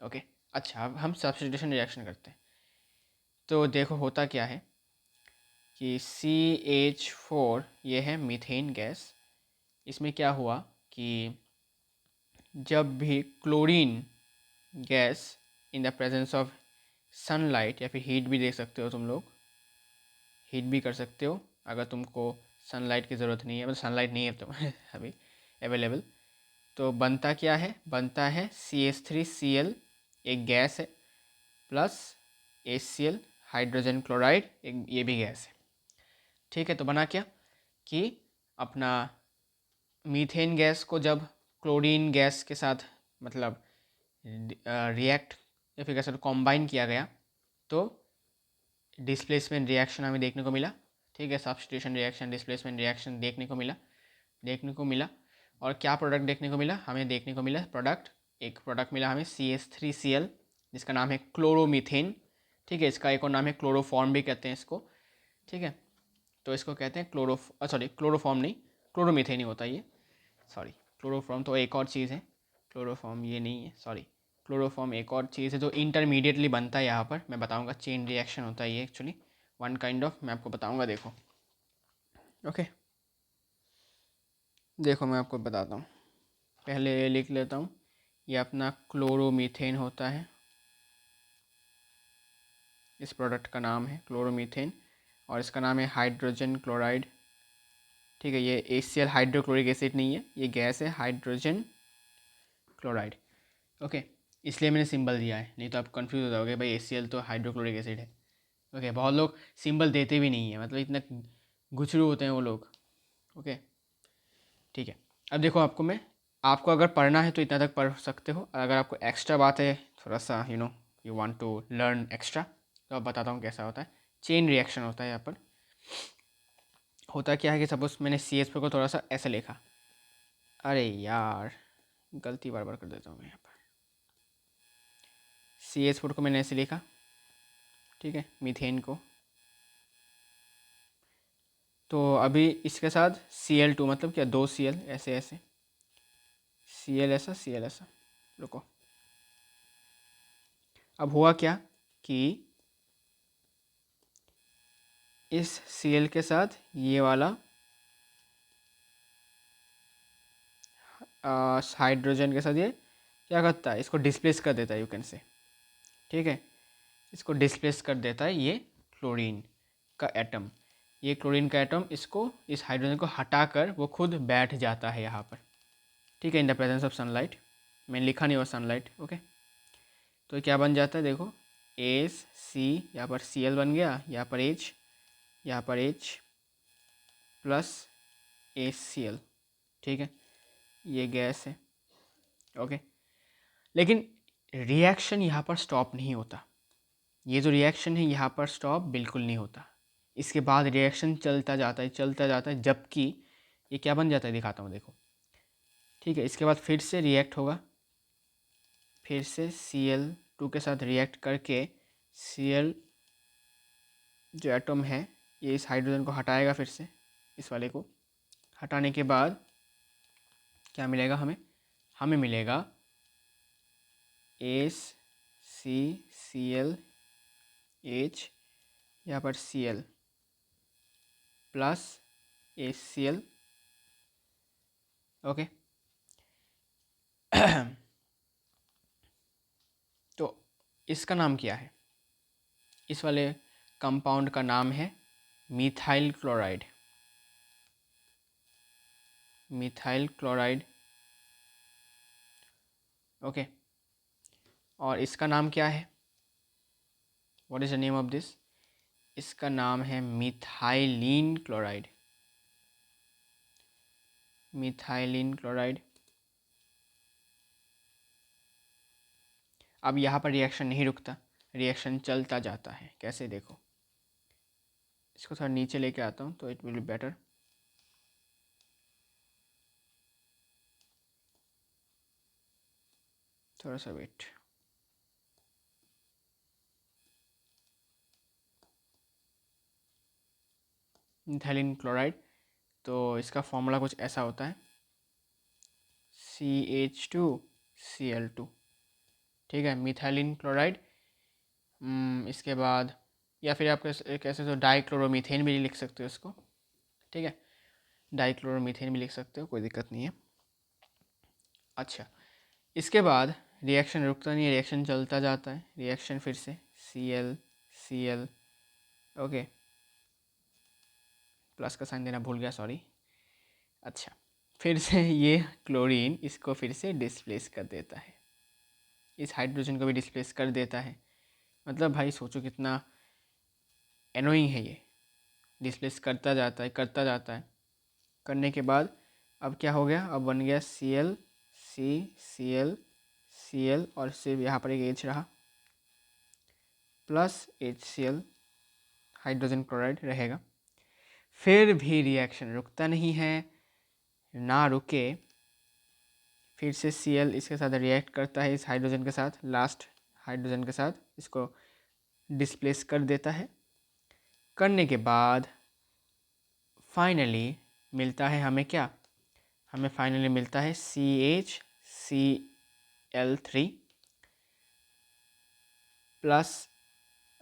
Speaker 1: ओके, अच्छा, अब हम सब्स्टिट्यूशन रिएक्शन करते हैं। तो देखो होता क्या है कि CH4 ये है मीथेन गैस। इसमें क्या हुआ कि जब भी chlorine gas in the presence of sunlight, या फिर हीट भी देख सकते हो तुम लोग, हीट भी कर सकते हो अगर तुमको सनलाइट की ज़रूरत नहीं है, मतलब सनलाइट नहीं है तो अभी अवेलेबल, तो बनता क्या है? बनता है CH3Cl, एक गैस है, प्लस HCl हाइड्रोजन क्लोराइड, एक ये भी गैस है। ठीक है, तो बना क्या कि अपना मीथेन गैस को जब क्लोरीन गैस के साथ मतलब रिएक्ट या फिर कैसे कॉम्बाइन किया गया, तो डिस्प्लेसमेंट रिएक्शन हमें देखने को मिला, ठीक है, सब्स्टिट्यूशन रिएक्शन, डिस्प्लेसमेंट रिएक्शन देखने को मिला। और क्या प्रोडक्ट देखने को मिला, हमें देखने को मिला प्रोडक्ट, एक प्रोडक्ट मिला हमें CH3Cl जिसका नाम है क्लोरोमीथेन, ठीक है, इसका एक और नाम है क्लोरोफॉर्म भी कहते हैं इसको, ठीक है। तो इसको कहते हैं क्लोरोफॉर्म नहीं, क्लोरोमीथेन ही होता है ये, सॉरी, क्लोरोफॉर्म तो एक और चीज़ है, क्लोरोफॉर्म ये नहीं है, सॉरी, क्लोरोफॉर्म एक और चीज़ है जो इंटरमीडिएटली बनता है यहाँ पर, मैं बताऊँगा, चेन रिएक्शन होता है ये एक्चुअली, वन काइंड ऑफ, मैं आपको बताऊँगा, देखो, ओके। देखो मैं आपको बताता हूँ, पहले ये लिख लेता हूँ, ये अपना क्लोरोमीथेन होता है, इस प्रोडक्ट का नाम है क्लोरोमीथेन, और इसका नाम है हाइड्रोजन क्लोराइड, ठीक है। ये HCl हाइड्रोक्लोरिक एसिड नहीं है, ये गैस है हाइड्रोजन क्लोराइड, ओके। इसलिए मैंने सिंबल दिया है, नहीं तो आप कंफ्यूज हो जाओगे भाई HCl तो हाइड्रोक्लोरिक एसिड है, ओके। बहुत लोग सिंबल देते भी नहीं है, मतलब इतना गुछरू होते हैं वो लोग, ओके, ठीक है। अब देखो आपको अगर पढ़ना है तो इतना तक पढ़ सकते हो, अगर आपको एक्स्ट्रा बात है थोड़ा सा, you want to learn extra, तो अब बताता हूँ कैसा होता है। चेन रिएक्शन होता है यहाँ पर, होता क्या है कि सपोज मैंने CH4 को थोड़ा सा ऐसे लिखा, अरे यार गलती बार बार कर देता हूँ मैं यहाँ पर, CH4 को मैंने ऐसे लिखा, ठीक है, मीथेन को, तो अभी इसके साथ Cl2, मतलब क्या, 2 Cl ऐसे ऐसे, Cl ऐसा Cl ऐसा, रुको, अब हुआ क्या कि इस Cl के साथ ये वाला हाइड्रोजन के साथ ये क्या करता है, इसको डिस्प्लेस कर देता है, यू कैन से, ठीक है, इसको डिस्प्लेस कर देता है ये क्लोरीन का एटम, ये क्लोरीन का एटम इसको, इस हाइड्रोजन को हटाकर वो खुद बैठ जाता है यहाँ पर, ठीक है, इन द प्रेजेंस ऑफ सनलाइट, मैंने लिखा नहीं हुआ सनलाइट, ओके। तो क्या बन जाता है, देखो AC, यहाँ पर Cl बन गया, यहाँ पर H, यहाँ पर H प्लस HCl, ठीक है, ये गैस है, ओके। लेकिन रिएक्शन यहाँ पर स्टॉप नहीं होता, ये जो रिएक्शन है यहाँ पर स्टॉप बिल्कुल नहीं होता, इसके बाद रिएक्शन चलता जाता है, चलता जाता है, जबकि ये क्या बन जाता है, दिखाता हूँ, देखो, ठीक है। इसके बाद फिर से रिएक्ट होगा, फिर से Cl2 के साथ रिएक्ट करके Cl जो एटम है ये इस हाइड्रोजन को हटाएगा, फिर से इस वाले को हटाने के बाद क्या मिलेगा हमें मिलेगा HCl, H, यहाँ पर Cl प्लस HCl, ओके। तो इसका नाम क्या है, इस वाले कंपाउंड का नाम है methyl chloride, methyl chloride, okay. और इसका नाम क्या है, what is the name of this, इसका नाम है मिथाइलिन क्लोराइड, मिथाइलिन क्लोराइड। अब यहाँ पर रिएक्शन नहीं रुकता, रिएक्शन चलता जाता है, कैसे, देखो, इसको थोड़ा नीचे लेके आता हूँ तो इट विल बी बेटर, थोड़ा सा वेट, मिथाइलिन क्लोराइड, तो इसका फॉर्मूला कुछ ऐसा होता है CH2Cl2, ठीक है, मिथाइलिन क्लोराइड। इसके बाद या फिर आप कैसे तो डाइक्लोरोमीथेन भी लिख सकते हो इसको, ठीक है, डाइक्लोरोमीथेन भी लिख सकते हो, कोई दिक्कत नहीं है। अच्छा, इसके बाद रिएक्शन रुकता नहीं है, रिएक्शन चलता जाता है, रिएक्शन फिर से Cl, ओके, प्लस का साइन देना भूल गया, सॉरी। अच्छा, फिर से ये क्लोरीन इसको फिर से डिस्प्लेस कर देता है, इस हाइड्रोजन को भी डिस्प्लेस कर देता है, मतलब भाई सोचो कितना एनोइंग है ये, डिस्प्लेस करता जाता है, करता जाता है, करने के बाद अब क्या हो गया, अब बन गया Cl, Cl, Cl और सिर्फ यहाँ पर एक H रहा, प्लस HCl, हाइड्रोजन क्लोराइड रहेगा। फिर भी रिएक्शन रुकता नहीं है, ना रुके, फिर से Cl इसके साथ रिएक्ट करता है, इस हाइड्रोजन के साथ, लास्ट हाइड्रोजन के साथ इसको डिस्प्लेस कर देता है। करने के बाद फाइनली मिलता है हमें क्या, हमें फाइनली मिलता है CHCl3 प्लस,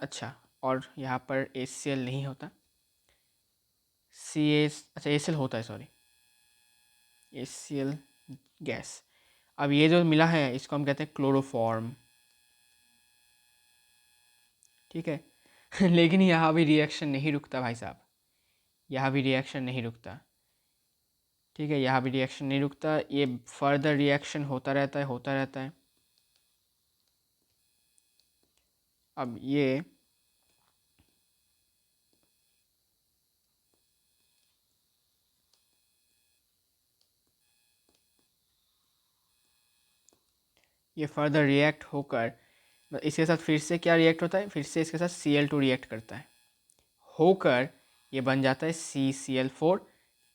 Speaker 1: अच्छा और यहाँ पर HCl नहीं होता, अच्छा HCl होता है, सॉरी, HCl गैस। अब ये जो मिला है इसको हम कहते हैं क्लोरोफॉर्म, ठीक है। लेकिन यहाँ भी रिएक्शन नहीं रुकता भाई साहब, यहाँ भी रिएक्शन नहीं रुकता, ठीक है, यहाँ भी रिएक्शन नहीं रुकता, ये फर्दर रिएक्शन होता रहता है, होता रहता है। अब ये फर्दर रिएक्ट होकर इसके साथ फिर से क्या रिएक्ट होता है, फिर से इसके साथ Cl2 रिएक्ट करता है, होकर ये बन जाता है CCl4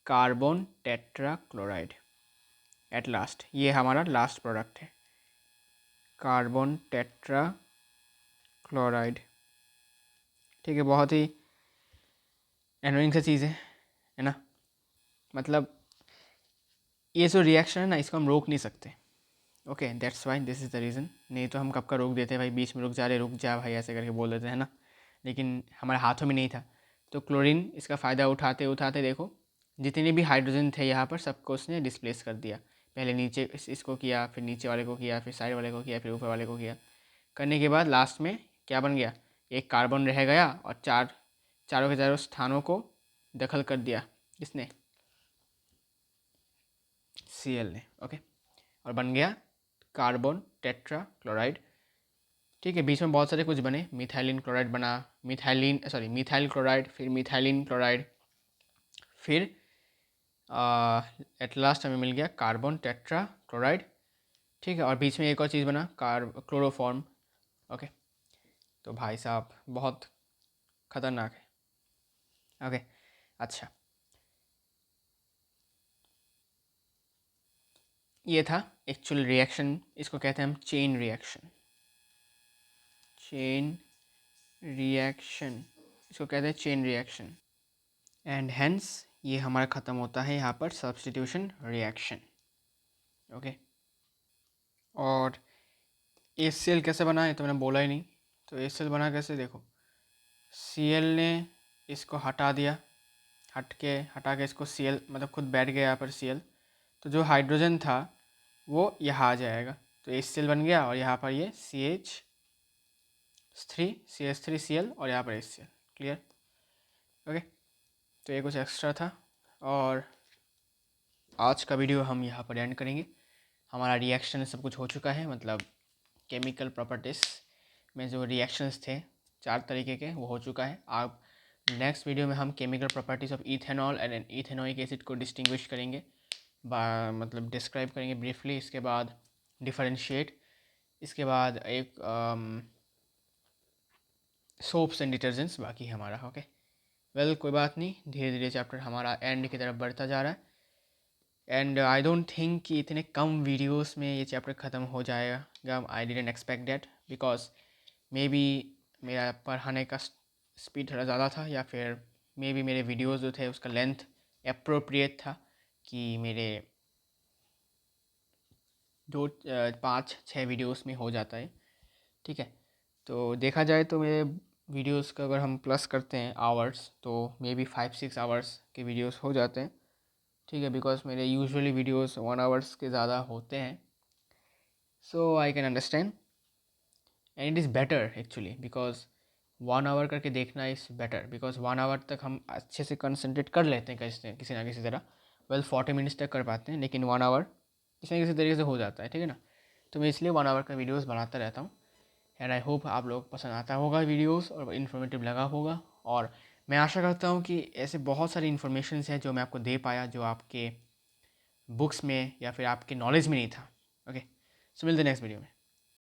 Speaker 1: carbon tetra chloride. At last ये हमारा लास्ट प्रोडक्ट है, कार्बन टेट्रा क्लोराइड, ठीक है। बहुत ही एनोइंग सा चीज़ है ना, मतलब ये जो रिएक्शन है ना इसको हम रोक नहीं सकते, okay, that's why, this is the reason. नहीं तो हम कब का रोक देते भाई, बीच में रुक जा रहे, रुक जा भाई, ऐसे करके बोल देते हैं ना, लेकिन हमारे हाथों में नहीं था। तो क्लोरीन इसका फ़ायदा उठाते उठाते देखो जितने भी हाइड्रोजन थे यहाँ पर सबको उसने डिस्प्लेस कर दिया। पहले नीचे इसको किया, फिर नीचे वाले को किया, फिर साइड वाले को किया, फिर ऊपर वाले को किया। करने के बाद लास्ट में क्या बन गया, एक कार्बन रह गया और चारों के चारों स्थानों को दखल कर दिया किसने, Cl ने, ओके, और बन गया कार्बन टेट्रा क्लोराइड, ठीक है। बीच में बहुत सारे कुछ बने, मिथाइलिन क्लोराइड बना, मिथाइल क्लोराइड, फिर मिथाइलिन क्लोराइड, फिर एट लास्ट हमें मिल गया कार्बन टेट्रा क्लोराइड, ठीक है। और बीच में एक और चीज़ बना क्लोरोफॉर्म, ओके। तो भाई साहब बहुत ख़तरनाक है, ओके। अच्छा, ये था एक्चुअल रिएक्शन, इसको कहते हैं हम चेन रिएक्शन, चेन रिएक्शन, इसको कहते हैं चेन रिएक्शन। एंड हेंस ये हमारा ख़त्म होता है यहाँ पर सब्स्टिट्यूशन रिएक्शन, ओके। और HCl कैसे बना है तो मैंने बोला ही नहीं, तो HCl बना कैसे, देखो Cl ने इसको हटा दिया, हटा के इसको Cl मतलब खुद बैठ गया यहाँ पर Cl, तो जो हाइड्रोजन था वो यहाँ आ जाएगा, तो HCl बन गया और यहाँ पर ये CH3Cl और यहाँ पर HCl, क्लियर, ओके। तो ये कुछ एक्स्ट्रा था और आज का वीडियो हम यहाँ पर एंड करेंगे। हमारा रिएक्शन सब कुछ हो चुका है, मतलब केमिकल प्रॉपर्टीज़ में जो रिएक्शंस थे 4 तरीके के वो हो चुका है। आप नेक्स्ट वीडियो में हम chemical properties of ethanol and ethanoic acid को डिस्टिंग्विश करेंगे, मतलब डिस्क्राइब करेंगे ब्रीफली, इसके बाद डिफरेंशिएट, इसके बाद एक सोप्स एंड डिटर्जेंट्स बाकी हमारा, ओके। वेल कोई बात नहीं, धीरे धीरे चैप्टर हमारा एंड की तरफ बढ़ता जा रहा है एंड आई डोंट थिंक कि इतने कम वीडियोस में ये चैप्टर ख़त्म हो जाएगा। I didn't expect that because may be मेरा पढ़ाने का स्पीड थोड़ा ज़्यादा था, या फिर मे बी मेरे वीडियोस जो थे उसका लेंथ अप्रोप्रिएट था कि मेरे 2-5-6 वीडियोस में हो जाता है, ठीक है। तो देखा जाए तो मेरे वीडियोस का अगर हम प्लस करते हैं आवर्स तो मे बी 5-6 आवर्स के वीडियोस हो जाते हैं, ठीक है, बिकॉज मेरे यूजुअली वीडियोस 1 आवर्स के ज़्यादा होते हैं। So I can understand and it is better actually, because 1 hour करके देखना इज़ बेटर, बिकॉज 1 आवर तक हम अच्छे से कंसंट्रेट कर लेते हैं किसी ना किसी तरह। 40 मिनट्स तक कर पाते हैं, लेकिन 1 आवर किसी न किसी तरीके से हो जाता है, ठीक है ना। तो मैं इसलिए 1 आवर का वीडियोज़ बनाता रहता हूँ एंड आई होप आप लोग पसंद आता होगा वीडियोस और इन्फॉर्मेटिव लगा होगा। और मैं आशा करता हूँ कि ऐसे बहुत सारी इन्फॉर्मेशंस हैं जो मैं आपको दे पाया, जो आपके बुक्स में या फिर आपके नॉलेज में नहीं था, ओके। सो मिलते हैं नेक्स्ट वीडियो में।